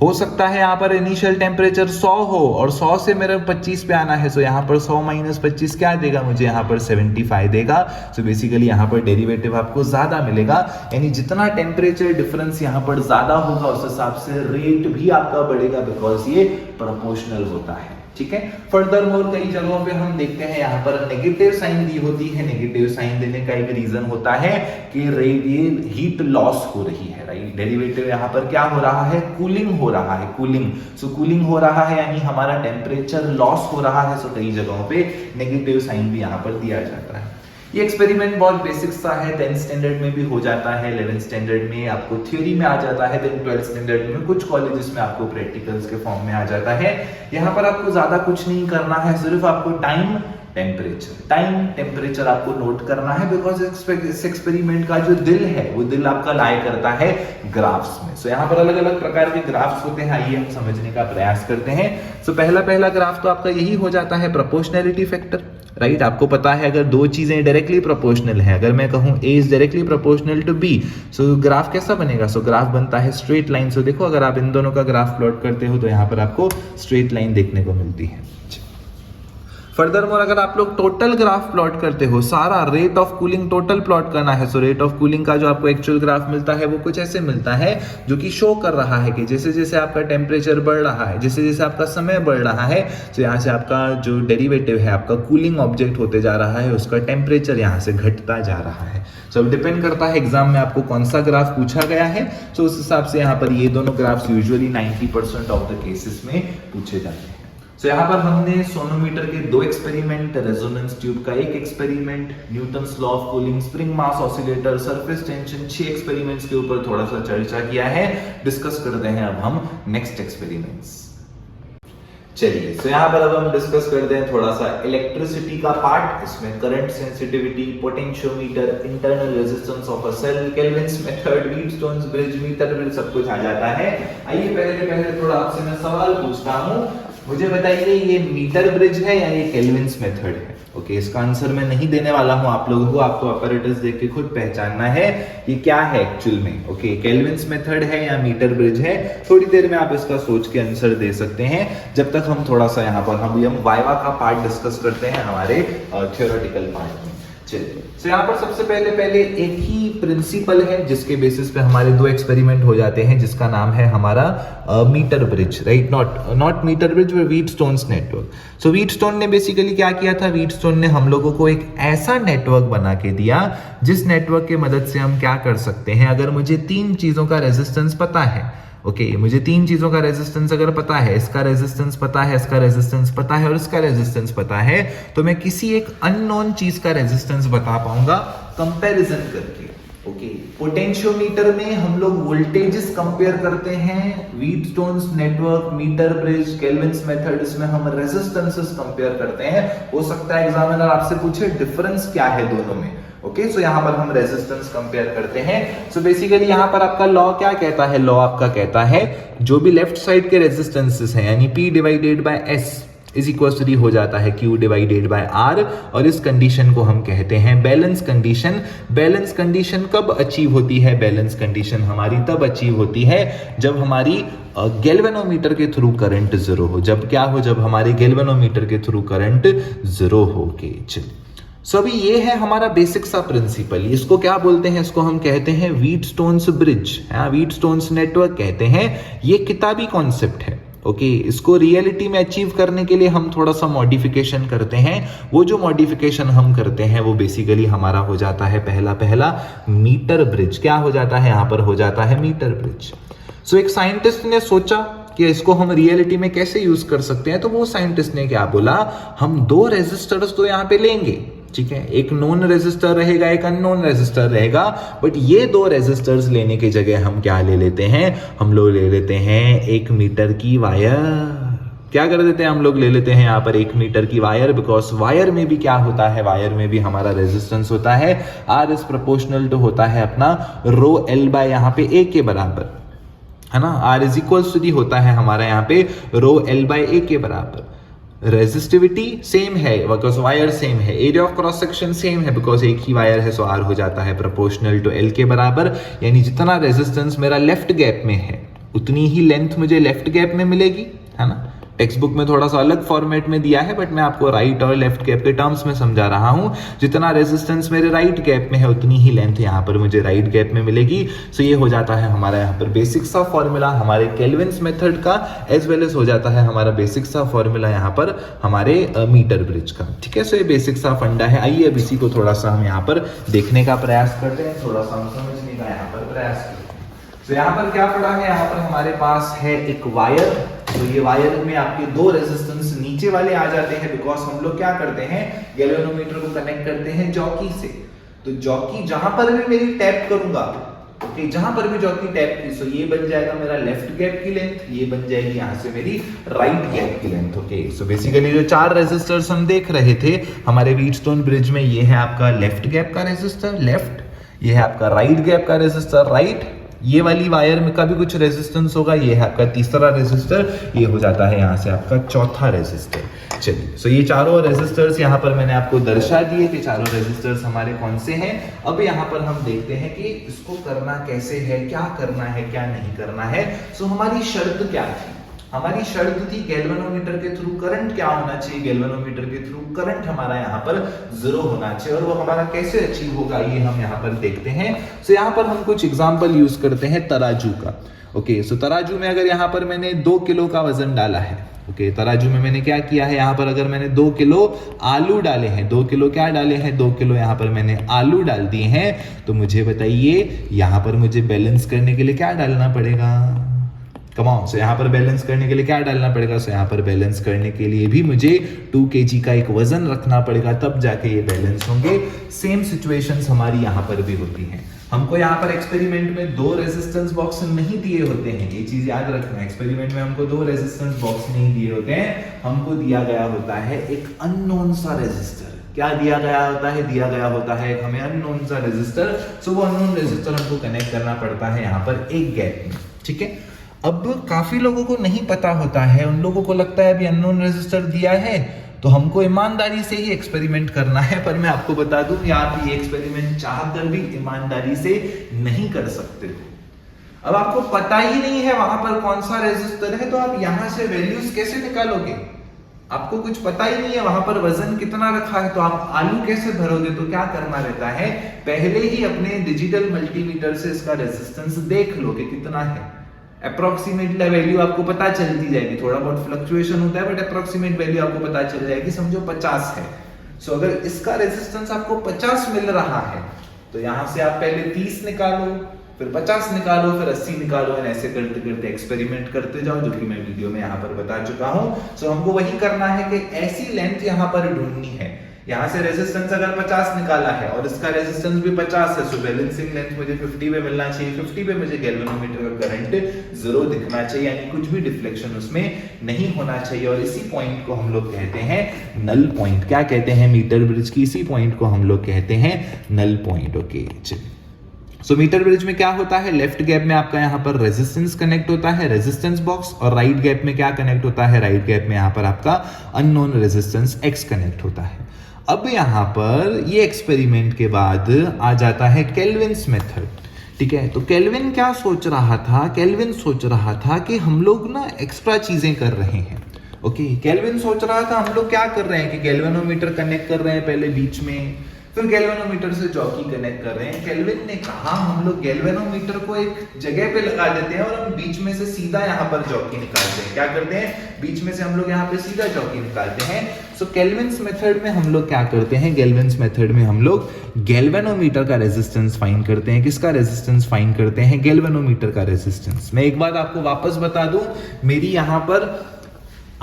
हो सकता है यहाँ पर इनिशियल टेम्परेचर 100 हो और 100 से मेरा 25 पे आना है, सो यहाँ पर 100 माइनस 25 क्या देगा मुझे? यहाँ पर 75 देगा। सो बेसिकली यहाँ पर डेरिवेटिव आपको ज्यादा मिलेगा, यानी जितना टेम्परेचर डिफरेंस यहाँ पर ज्यादा होगा उस हिसाब से रेट भी आपका बढ़ेगा, बिकॉज ये प्रोपोर्शनल होता है। ठीक है। फर्दरमोर कई जगहों पे हम देखते हैं यहाँ पर नेगेटिव साइन दी होती है। नेगेटिव साइन देने का एक रीजन होता है कि रेडियल हीट लॉस हो रही है, राइट। डेरिवेटिव यहाँ पर क्या हो रहा है? कूलिंग हो रहा है, कूलिंग। सो कूलिंग हो रहा है यानी हमारा टेम्परेचर लॉस हो रहा है। सो कई जगहों पे नेगेटिव साइन भी यहाँ पर दिया जाता है। ये एक्सपेरिमेंट बहुत बेसिक सा है, 10th स्टैंडर्ड में भी हो जाता है, 11th स्टैंडर्ड में आपको थ्योरी में आ जाता है, देन 12th स्टैंडर्ड में कुछ कॉलेजेस में आपको प्रैक्टिकल्स के फॉर्म में आ जाता है। यहाँ पर आपको ज्यादा कुछ नहीं करना है, सिर्फ आपको टाइम, टेम्परेचर। टाइम टेम्परेचर आपको नोट करना है बिकॉज इस एक्सपेरिमेंट का जो दिल है वो दिल आपका लाई करता है ग्राफ्स में। सो यहाँ पर अलग अलग प्रकार के ग्राफ्स होते हैं, आइए हम समझने का प्रयास करते हैं। सो पहला ग्राफ तो आपका यही हो जाता है प्रोपोर्शनैलिटी फैक्टर, राइट। आपको पता है अगर दो चीजें डायरेक्टली प्रोपोर्शनल है, अगर मैं कहूं A is directly proportional to B, so graph कैसा बनेगा? सो ग्राफ बनता है स्ट्रेट लाइन। सो देखो अगर आप इन दोनों का ग्राफ प्लॉट करते हो तो यहाँ पर आपको स्ट्रेट लाइन देखने को मिलती है। फर्दरमोर अगर आप लोग टोटल ग्राफ प्लॉट करते हो, सारा rate of cooling total plot करना है, सो रेट ऑफ कूलिंग का जो आपको एक्चुअल ग्राफ मिलता है वो कुछ ऐसे मिलता है जो कि शो कर रहा है कि जैसे जैसे आपका टेम्परेचर बढ़ रहा है, जैसे जैसे आपका समय बढ़ रहा है, तो यहाँ से आपका जो डेरिवेटिव है, आपका कूलिंग ऑब्जेक्ट होते जा रहा है, उसका टेम्परेचर यहाँ से घटता जा रहा है। सो डिपेंड करता है एग्जाम में आपको कौन सा ग्राफ पूछा गया है, सो उस हिसाब से यहाँ पर ये दोनों graphs usually 90% of the cases में पूछे जाते हैं। सो यहाँ पर हमने सोनोमीटर के 2 एक्सपेरिमेंट, रेजोनेंस ट्यूब का 1 experiment, Newton's law of cooling, spring mass oscillator, surface tension, 6 experiments के ऊपर थोड़ा सा चर्चा किया है। डिस्कस करते हैं अब हम नेक्स्ट एक्सपेरिमेंट्स। चलिए, सो यहाँ पर अब हम डिस्कस करते हैं थोड़ा सा इलेक्ट्रिसिटी का पार्ट। इसमें current sensitivity, potentiometer, internal resistance of a cell, Kelvin's method, Wheatstone's bridge, meter bridge सब कुछ आ जाता है। आइए पहले थोड़ा आपसे मैं सवाल पूछता हूँ, मुझे बताइए ये मीटर ब्रिज है या ये केल्विन्स मेथड है? ओके, इसका आंसर मैं नहीं देने वाला हूं आप लोगों को, आपको अपैरेटस देख के खुद पहचानना है ये क्या है एक्चुअल में। ओके, केल्विन्स मेथड है या मीटर ब्रिज है? थोड़ी देर में आप इसका सोच के आंसर दे सकते हैं, जब तक हम थोड़ा सा यहाँ पर हम वाइवा का पार्ट डिस्कस करते हैं हमारे थ्योरेटिकल पार्ट में। चलिए, सो यहाँ पर सबसे पहले एक ही प्रिंसिपल है जिसके बेसिस पे हमारे 2 एक्सपेरिमेंट हो जाते हैं, जिसका नाम है हमारा meter bridge, right. Not meter bridge, Wheatstone's network. So Wheatstone ने बेसिकली क्या किया था? व्हीटस्टोन ने हम लोगों को एक ऐसा नेटवर्क बना के दिया जिस नेटवर्क के मदद से हम क्या कर सकते हैं, अगर मुझे 3 चीजों का रेजिस्टेंस पता है, ओके, मुझे 3 चीजों का रेजिस्टेंस अगर पता है, इसका रेजिस्टेंस पता है, इसका रेजिस्टेंस पता है और इसका रेजिस्टेंस पता है, तो मैं किसी एक अननोन चीज का रेजिस्टेंस बता पाऊंगा कंपैरिजन करके। ओके, पोटेंशियोमीटर में हम लोग वोल्टेजेस कंपेयर करते हैं, व्हीटस्टोन्स network, metre bridge, Kelvin's method, इसमें हम रेजिस्टेंसेस कंपेयर करते हैं। हो सकता है एग्जामिनर आपसे पूछे डिफरेंस क्या है दोनों में। ओके, सो यहाँ पर हम रेजिस्टेंस कंपेयर करते हैं। सो बेसिकली यहाँ पर आपका लॉ क्या कहता है? लॉ आपका कहता है जो भी लेफ्ट साइड के रेजिस्टेंसेस हैं, यानी P divided by S is equal to हो जाता है Q डिवाइडेड बाय R, और इस कंडीशन को हम कहते हैं बैलेंस कंडीशन। बैलेंस कंडीशन कब अचीव होती है? बैलेंस कंडीशन हमारी तब अचीव होती है जब हमारी गैल्वेनोमीटर के थ्रू करंट 0 हो। जब क्या हो? जब हमारे गैल्वेनोमीटर के थ्रू करंट 0 हो के। चलिए, सो अभी ये है हमारा बेसिक सा प्रिंसिपल। इसको क्या बोलते हैं? इसको हम कहते हैं व्हीटस्टोन्स ब्रिज, व्हीटस्टोन्स नेटवर्क कहते हैं। ये किताबी कॉन्सेप्ट है। ओके, इसको रियलिटी में अचीव करने के लिए हम थोड़ा सा मॉडिफिकेशन करते हैं। वो जो मॉडिफिकेशन हम करते हैं वो बेसिकली हमारा हो जाता है पहला मीटर ब्रिज। क्या हो जाता है? यहाँ पर हो जाता है मीटर ब्रिज। सो एक साइंटिस्ट ने सोचा कि इसको हम रियलिटी में कैसे यूज कर सकते हैं, तो वो साइंटिस्ट ने क्या बोला, हम 2 रेजिस्टर्स तो यहाँ पे लेंगे, ठीक है, एक नोन रेजिस्टर रहेगा, एक अननोन रेजिस्टर रहेगा, बट ये 2 रेजिस्टर्स लेने की जगह हम क्या ले लेते हैं? हम लोग ले लेते हैं 1 मीटर की वायर। क्या कर देते हैं? हम लोग ले लेते हैं यहाँ पर 1 मीटर की वायर, बिकॉज वायर में भी क्या होता है? वायर में भी हमारा रेजिस्टेंस होता है R इज प्रोपोर्शनल टू होता है अपना रो L बाय यहाँ पे A के बराबर, है ना। R is equals to the होता है हमारा यहाँ पे रो L बाय A के बराबर। रेजिस्टिविटी सेम है बिकॉज वायर सेम है, area of cross section same है बिकॉज एक ही वायर है, सो R हो जाता है प्रोपोर्शनल टू L के बराबर। यानी जितना रेजिस्टेंस मेरा लेफ्ट गैप में है उतनी ही लेंथ मुझे लेफ्ट गैप में मिलेगी, है ना। टेक्स्ट बुक में थोड़ा सा अलग फॉर्मेट में दिया है, बट मैं आपको राइट और लेफ्ट गैप के टर्म्स में समझा रहा हूं। जितना रेजिस्टेंस मेरे राइट गैप में है उतनी ही लेंथ यहाँ पर मुझे राइट गैप में मिलेगी। सो ये हो जाता है हमारा यहाँ पर बेसिक सा फॉर्मूला हमारे केल्विन्स मेथड का, एज वेल एज हो जाता है हमारा बेसिक सा फॉर्मूला यहाँ पर हमारे मीटर ब्रिज का, ठीक है। सो ये बेसिक सा फंडा है। आइए अब इसी को थोड़ा सा हम यहाँ पर देखने का प्रयास करते हैं, थोड़ा सा हम समझने का यहाँ पर प्रयास करते हैं। तो यहाँ पर क्या पड़ा है? यहाँ पर हमारे पास है एक वायर। तो ये वायर में आपके 2 रेजिस्टेंस नीचे वाले आ जाते हैं, बिकॉज हम लोग क्या करते हैं? गैल्वेनोमीटर को कनेक्ट करते हैं जॉकी से। तो जॉकी जहां पर भी मेरी टैप करूंगा ओके, जहां पर भी जॉकी टैप की, सो ये बन जाएगा मेरा लेफ्ट गैप की लेंथ, ये बन जाएगी यहां से मेरी राइट गैप की लेंथ। ओके, सो बेसिकली जो 4 रेजिस्टर्स हम देख रहे थे हमारे व्हीटस्टोन ब्रिज में, ये है आपका लेफ्ट गैप का रेजिस्टर लेफ्ट, ये है आपका राइट गैप का रेजिस्टर राइट, ये वाली वायर में का भी कुछ रेजिस्टेंस होगा, ये है आपका तीसरा रेजिस्टर, ये हो जाता है यहाँ से आपका चौथा रेजिस्टर। चलिए, सो ये चारों रेजिस्टर्स यहाँ पर मैंने आपको दर्शा दिए कि चारों रेजिस्टर्स हमारे कौन से हैं। अब यहाँ पर हम देखते हैं कि इसको करना कैसे है, क्या करना है क्या नहीं करना है। सो हमारी शर्त क्या थी? हमारी शर्त थी गैल्वेनोमीटर के थ्रू करंट क्या होना चाहिए, गैल्वेनोमीटर के थ्रू करंट हमारा यहाँ पर 0 होना चाहिए, और वो हमारा कैसे अचीव होगा ये हम यहाँ पर देखते हैं। सो यहाँ पर हम कुछ एग्जांपल यूज करते हैं तराजू का। ओके, सो तराजू में अगर यहाँ पर मैंने 2 किलो का वजन डाला है, ओके, तराजू में मैंने क्या किया है, यहाँ पर अगर मैंने 2 किलो आलू डाले हैं, 2 किलो क्या डाले हैं, 2 किलो यहाँ पर मैंने आलू डाल दिए हैं, तो मुझे बताइए यहाँ पर मुझे बैलेंस करने के लिए क्या डालना पड़ेगा। कमाओ, सो यहाँ पर बैलेंस करने के लिए क्या डालना पड़ेगा, सो यहाँ पर बैलेंस करने के लिए भी मुझे 2 kg का एक वजन रखना पड़ेगा, तब जाके ये बैलेंस होंगे। सेम सिचुएशंस हमारी यहाँ पर भी होती हैं। हमको यहाँ पर एक्सपेरिमेंट में 2 रेजिस्टेंस बॉक्स नहीं दिए होते हैं, ये चीज याद रखना। एक्सपेरिमेंट में हमको 2 रेजिस्टेंस बॉक्स नहीं दिए होते हैं, हमको दिया गया होता है एक अननोन सा रेजिस्टर। क्या दिया गया होता है? दिया गया होता है हमें अननोन सा रेजिस्टर। सो वो अननोन रेजिस्टर हमको कनेक्ट करना पड़ता है यहाँ पर एक गैप में, ठीक है। अब काफी लोगों को नहीं पता होता है, उन लोगों को लगता है अभी अननोन रेजिस्टर दिया है तो हमको ईमानदारी से ही एक्सपेरिमेंट करना है, पर मैं आपको बता दूं आप ये एक्सपेरिमेंट चाहकर भी ईमानदारी से नहीं कर सकते हो। अब आपको पता ही नहीं है वहां पर कौन सा रेजिस्टर है, तो आप यहां से वैल्यूज कैसे निकालोगे? आपको कुछ पता ही नहीं है वहां पर वजन कितना रखा है, तो आप आलू कैसे भरोगे? तो क्या करना रहता है, पहले ही अपने डिजिटल मल्टीमीटर से इसका रेजिस्टेंस देख लो कि कितना है। अप्रोक्सीमेट वैल्यू आपको पता चलती जाएगी, थोड़ा बहुत फ्लक्चुएशन होता है बट अप्रोक्सीमेट वैल्यू आपको पता चल जाएगी। समझो 50 है, सो अगर इसका रेजिस्टेंस आपको 50 मिल रहा है तो यहां से आप पहले 30 निकालो, फिर 50 निकालो, फिर 80 निकालो, और ऐसे करते करते एक्सपेरिमेंट करते जाओ, जो कि मैं वीडियो में यहाँ पर बता चुका हूँ। सो हमको वही करना है कि ऐसी लेंथ यहाँ पर ढूंढनी है। यहाँ से रेजिस्टेंस अगर 50 निकाला है और इसका रेजिस्टेंस भी 50 है, सो बैलेंसिंग लेंथ मुझे 50 पे मिलना चाहिए। 50 पे मुझे गैल्वेनोमीटर का करंट 0 दिखना चाहिए, यानी कुछ भी डिफ्लेक्शन उसमें नहीं होना चाहिए। और इसी पॉइंट को हम लोग कहते हैं नल पॉइंट। क्या कहते हैं? मीटर ब्रिज की इसी पॉइंट को हम लोग कहते हैं नल पॉइंट। ओके, चलिए। सो मीटर ब्रिज में क्या होता है, लेफ्ट गैप में आपका यहाँ पर रेजिस्टेंस कनेक्ट होता है, रेजिस्टेंस बॉक्स, और राइट गैप में क्या कनेक्ट होता है, राइट गैप में यहाँ पर आपका अननोन रेजिस्टेंस एक्स कनेक्ट होता है। अब यहाँ पर ये एक्सपेरिमेंट के बाद आ जाता है केल्विन्स मेथड, ठीक है। तो केल्विन क्या सोच रहा था, केल्विन सोच रहा था कि हम लोग ना एक्स्ट्रा चीजें कर रहे हैं। ओके, केल्विन सोच रहा था हम लोग क्या कर रहे हैं कि गैल्वेनोमीटर कनेक्ट कर रहे हैं पहले बीच में, फिर गैल्वेनोमीटर से जॉकी कनेक्ट कर रहे हैं। केल्विन ने कहा हम लोग गैल्वेनोमीटर को एक जगह पे लगा देते हैं और हम बीच में से सीधा यहाँ पर जॉकी निकालते हैं। क्या करते हैं, बीच में से हम लोग यहाँ पे सीधा जॉकी निकालते हैं। सो केल्विन्स मेथड में हम लोग क्या करते हैं, केल्विन्स मेथड में हम लोग गैल्वेनोमीटर का रेजिस्टेंस फाइंड करते हैं। किसका रेजिस्टेंस फाइंड करते हैं? गैल्वेनोमीटर का रेजिस्टेंस। मैं एक बात आपको वापस बता दूं, मेरी यहाँ पर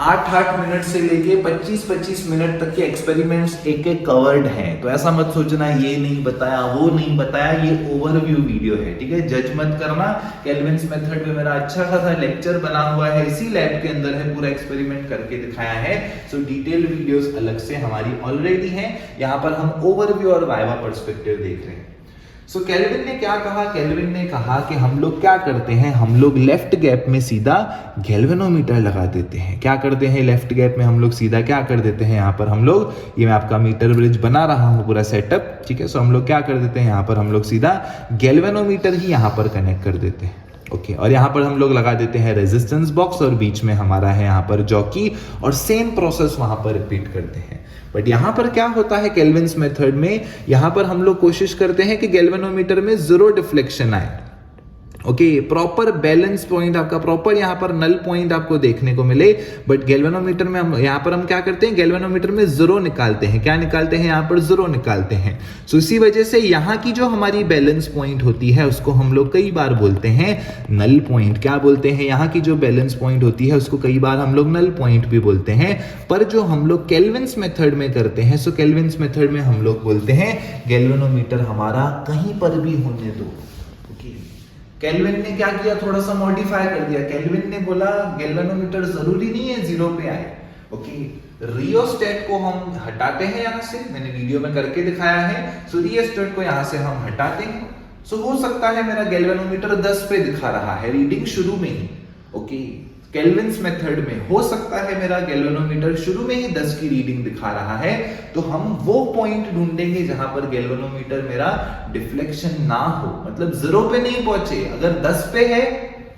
8-8 मिनट से लेके 25-25 मिनट तक के एक्सपेरिमेंट्स एक एक कवर्ड हैं, तो ऐसा मत सोचना ये नहीं बताया वो नहीं बताया, ये ओवरव्यू वीडियो है, ठीक है। जज मत करना। केल्विन्स मेथड में मेरा अच्छा खासा लेक्चर बना हुआ है, इसी लैब के अंदर है, पूरा एक्सपेरिमेंट करके दिखाया है। सो डिटेल्ड वीडियोस अलग से हमारी ऑलरेडी हैं, यहाँ पर हम ओवरव्यू और वाइवा पर्सपेक्टिव देख रहे हैं। सो केल्विन ने क्या कहा, केल्विन ने कहा कि हम लोग क्या करते हैं, हम लोग लेफ्ट गैप में सीधा गैल्वेनोमीटर लगा देते हैं। क्या करते हैं, लेफ्ट गैप में हम लोग सीधा क्या कर देते हैं, यहाँ पर हम लोग, ये मैं आपका मीटर ब्रिज बना रहा हूँ पूरा सेटअप, ठीक है। सो हम लोग क्या कर देते हैं, यहाँ पर हम लोग सीधा गैल्वेनोमीटर ही यहाँ पर कनेक्ट कर देते हैं। ओके, और यहाँ पर हम लोग लगा देते हैं रेजिस्टेंस बॉक्स, और बीच में हमारा है यहाँ पर जॉकी, और सेम प्रोसेस वहां पर रिपीट करते हैं। बट यहाँ पर क्या होता है केल्विन्स मेथड में, यहाँ पर हम लोग कोशिश करते हैं कि गैल्वेनोमीटर में 0 डिफ्लेक्शन आए। ओके, प्रॉपर बैलेंस पॉइंट आपका, प्रॉपर यहाँ पर नल पॉइंट आपको देखने को मिले। बट गैल्वेनोमीटर में हम यहाँ पर हम क्या करते हैं, गैल्वेनोमीटर में 0 निकालते हैं। क्या निकालते हैं, यहाँ पर 0 निकालते हैं। सो इसी वजह से यहाँ की जो हमारी बैलेंस पॉइंट होती है उसको हम लोग कई बार बोलते हैं नल पॉइंट। क्या बोलते हैं, यहाँ की जो बैलेंस पॉइंट होती है उसको कई बार हम लोग नल पॉइंट भी बोलते हैं। पर जो हम लोग केल्विन्स मेथड में करते हैं, सो केल्विन्स मेथड में हम लोग बोलते हैं गैल्वेनोमीटर हमारा कहीं पर भी होने दो। केल्विन ने क्या किया, थोड़ा सा मॉडिफाई कर दिया। केल्विन ने बोला गैल्वेनोमीटर जरूरी नहीं है जीरो पे आए। ओके, रियोस्टेट को हम हटाते हैं यहां से, मैंने वीडियो में करके दिखाया है। सो रियोस्टेट को यहां से हम हटाते हैं। सो हो सकता है मेरा गैल्वेनोमीटर 10 पे दिखा रहा है रीडिंग शुरू में ही। ओके, केल्विन्स मेथड में हो सकता है मेरा गैल्वेनोमीटर शुरू में ही 10 की रीडिंग दिखा रहा है, तो हम वो पॉइंट ढूंढेंगे जहां पर गैल्वेनोमीटर मेरा डिफ्लेक्शन ना हो, मतलब 0 पे नहीं पहुंचे। अगर 10 पे है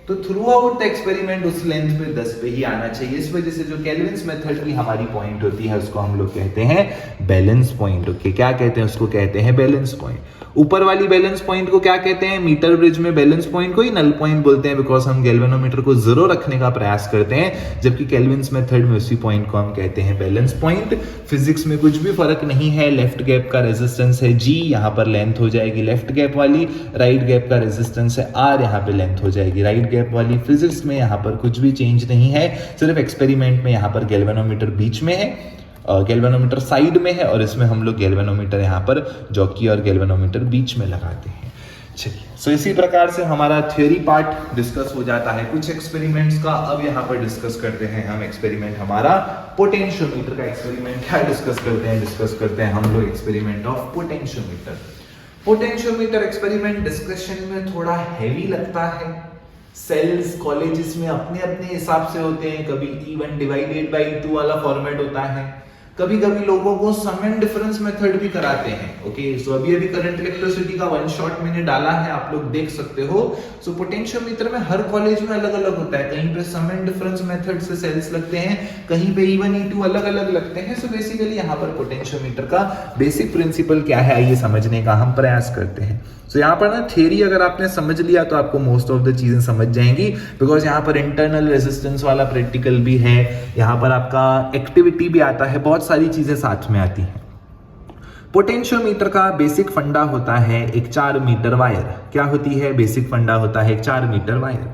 तो थ्रू आउट द एक्सपेरिमेंट उस लेंथ पे 10 पे ही आना चाहिए। इस वजह से जो केल्विन्स मेथड की हमारी पॉइंट होती है उसको हम लोग कहते हैं बैलेंस पॉइंट। ओके, क्या कहते हैं उसको, कहते हैं बैलेंस पॉइंट। ऊपर वाली बैलेंस पॉइंट को क्या कहते हैं, मीटर ब्रिज में बैलेंस पॉइंट को ही नल पॉइंट बोलते हैं, बिकॉज हम गैल्वेनोमीटर को 0 रखने का प्रयास करते हैं, जबकि केल्विन्स मेथड में उसी पॉइंट को हम कहते हैं बैलेंस पॉइंट। फिजिक्स में कुछ भी फर्क नहीं है, लेफ्ट गैप का रेजिस्टेंस है G, यहाँ पर लेंथ हो जाएगी लेफ्ट गैप वाली, राइट गैप का रेजिस्टेंस है R, यहाँ पे लेंथ हो जाएगी राइट गैप वाली। फिजिक्स में यहाँ पर कुछ भी चेंज नहीं है, सिर्फ एक्सपेरिमेंट में यहाँ पर गैल्वेनोमीटर बीच में है, गैल्वेनोमीटर साइड में है, और इसमें हम लोग गैल्वेनोमीटर यहाँ पर जॉकी और गैल्वेनोमीटर बीच में लगाते हैं। चलिए, सो इसी प्रकार से हमारा थ्योरी पार्ट डिस्कस हो जाता है कुछ एक्सपेरिमेंट्स का। अब यहाँ पर डिस्कस करते हैं हम एक्सपेरिमेंट हमारा पोटेंशियोमीटर का। एक्सपेरिमेंट क्या डिस्कस करते हैं हम लोग experiment of potentiometer. Potentiometer experiment discussion में थोड़ा हैवी लगता है। सेल्स कॉलेजेस में अपने अपने हिसाब से होते हैं, कभी E1 डिवाइडेड बाई 2 वाला फॉर्मेट होता है, कभी कभी लोगों को सम एंड डिफरेंस मेथड भी कराते हैं। ओके, सो अभी करंट इलेक्ट्रिसिटी का वन शॉट मैंने डाला है, आप लोग देख सकते हो। सो पोटेंशियोमीटर में हर कॉलेज में अलग अलग होता है, कहीं पे सम एंड डिफरेंस मेथड से सेल्स लगते हैं, कहीं पे E1 E2 अलग अलग लगते हैं। सो बेसिकली यहाँ पर पोटेंशियोमीटर का बेसिक प्रिंसिपल क्या है आइए समझने का हम प्रयास करते हैं। सो यहाँ पर ना थियरी अगर आपने समझ लिया तो आपको मोस्ट ऑफ द चीजें समझ जाएंगी, बिकॉज यहाँ पर इंटरनल रेजिस्टेंस वाला प्रैक्टिकल भी है, यहाँ पर आपका एक्टिविटी भी आता है, बहुत सारी चीजें साथ में आती हैं। पोटेंशियोमीटर का बेसिक फंडा होता है एक 4 मीटर वायर। क्या होती है, बेसिक फंडा होता है एक 4 मीटर वायर।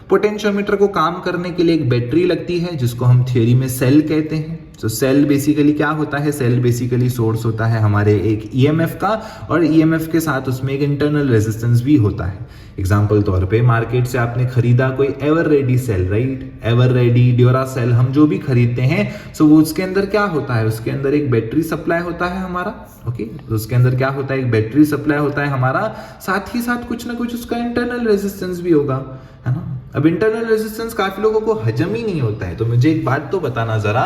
पोटेंशियोमीटर को काम करने के लिए एक बैटरी लगती है जिसको हम थियरी में सेल कहते हैं। तो सेल बेसिकली क्या होता है, सेल बेसिकली सोर्स होता है हमारे एक ईएमएफ का, और ईएमएफ के साथ उसमें एक इंटरनल रेजिस्टेंस भी होता है। एग्जाम्पल तौर पे मार्केट से आपने खरीदा कोई Eveready cell, right, Eveready, Duracell, हम जो भी खरीदते हैं, सो वो उसके अंदर क्या होता है, उसके अंदर एक बैटरी सप्लाई होता है हमारा। ओके, तो उसके अंदर क्या होता है, एक बैटरी सप्लाई होता है हमारा, साथ ही साथ कुछ ना कुछ उसका इंटरनल रेजिस्टेंस भी होगा, है ना। अब इंटरनल रेजिस्टेंस काफी लोगों को हजम ही नहीं होता है, तो मुझे एक बात तो बताना जरा,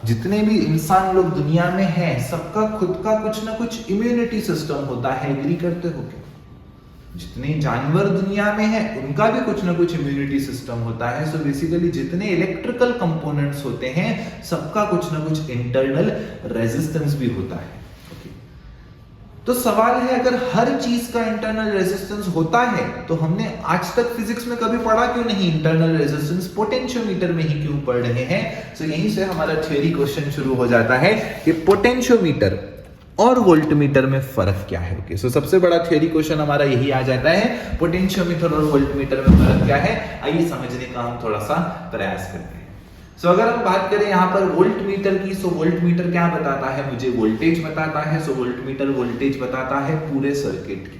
जितने भी इंसान लोग दुनिया में हैं, सबका खुद का कुछ ना कुछ इम्यूनिटी सिस्टम होता है, एग्री करते हो क्या? जितने जानवर दुनिया में हैं उनका भी कुछ ना कुछ इम्यूनिटी सिस्टम होता है। सो बेसिकली जितने इलेक्ट्रिकल कंपोनेंट्स होते हैं सबका कुछ ना कुछ इंटरनल रेजिस्टेंस भी होता है। तो सवाल है, अगर हर चीज का इंटरनल रेजिस्टेंस होता है तो हमने आज तक फिजिक्स में कभी पढ़ा क्यों नहीं इंटरनल रेजिस्टेंस, पोटेंशियोमीटर में ही क्यों पढ़ रहे हैं? सो यहीं से हमारा थ्योरी क्वेश्चन शुरू हो जाता है कि पोटेंशियोमीटर और वोल्टमीटर में फर्क क्या है। ओके, सो सबसे बड़ा थ्योरी क्वेश्चन हमारा यही आ जाता है, पोटेंशियोमीटर और वोल्टमीटर में फर्क क्या है, आइए समझने का हम थोड़ा सा प्रयास करते हैं। सो अगर हम बात करें यहाँ पर वोल्ट मीटर की, सो वोल्ट मीटर क्या बताता है, मुझे वोल्टेज बताता है। सो वोल्ट मीटर वोल्टेज बताता है पूरे सर्किट की।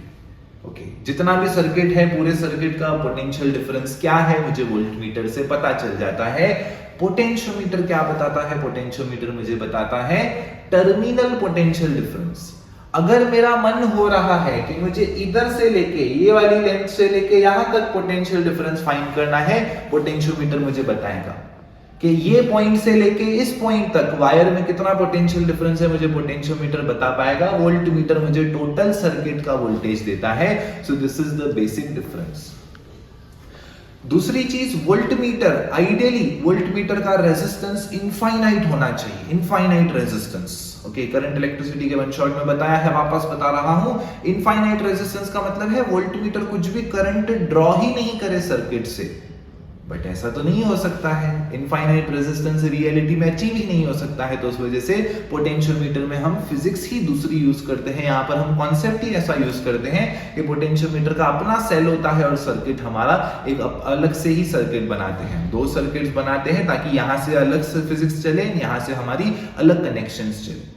ओके, जितना भी सर्किट है पूरे सर्किट का पोटेंशियल डिफरेंस क्या है मुझे वोल्ट मीटर से पता चल जाता है। पोटेंशियोमीटर क्या बताता है, पोटेंशियोमीटर मुझे बताता है टर्मिनल पोटेंशियल डिफरेंस। अगर मेरा मन हो रहा है कि मुझे इधर से लेके ये वाली लेंथ से लेके यहां तक पोटेंशियल डिफरेंस फाइंड करना है, पोटेंशियोमीटर मुझे बताएगा कि ये पॉइंट से लेके इस पॉइंट तक वायर में कितना पोटेंशियल डिफरेंस है, मुझे पोटेंशियोमीटर बता पाएगा। वोल्टमीटर मुझे टोटल सर्किट का वोल्टेज देता है। So this is the basic difference. दूसरी चीज, वोल्टमीटर, आइडियली वोल्टमीटर का रेजिस्टेंस इनफाइनाइट होना चाहिए, infinite resistance. Okay, current electricity के वन शॉट में बताया है, वापस बता रहा हूं। इनफाइनाइट रेजिस्टेंस का मतलब है वोल्टमीटर कुछ भी करंट ड्रॉ ही नहीं करे सर्किट से, बट ऐसा तो नहीं हो सकता है, इनफाइनाइट रेजिस्टेंस रियलिटी में अचीव ही नहीं हो सकता है। तो उस वजह से पोटेंशियोमीटर में हम फिजिक्स ही दूसरी यूज करते हैं, यहाँ पर हम कॉन्सेप्ट ही ऐसा यूज करते हैं कि पोटेंशियोमीटर का अपना सेल होता है और सर्किट हमारा एक अलग से ही सर्किट बनाते हैं, 2 सर्किट्स बनाते हैं ताकि यहाँ से अलग से फिजिक्स चले, यहाँ से हमारी अलग कनेक्शंस चले।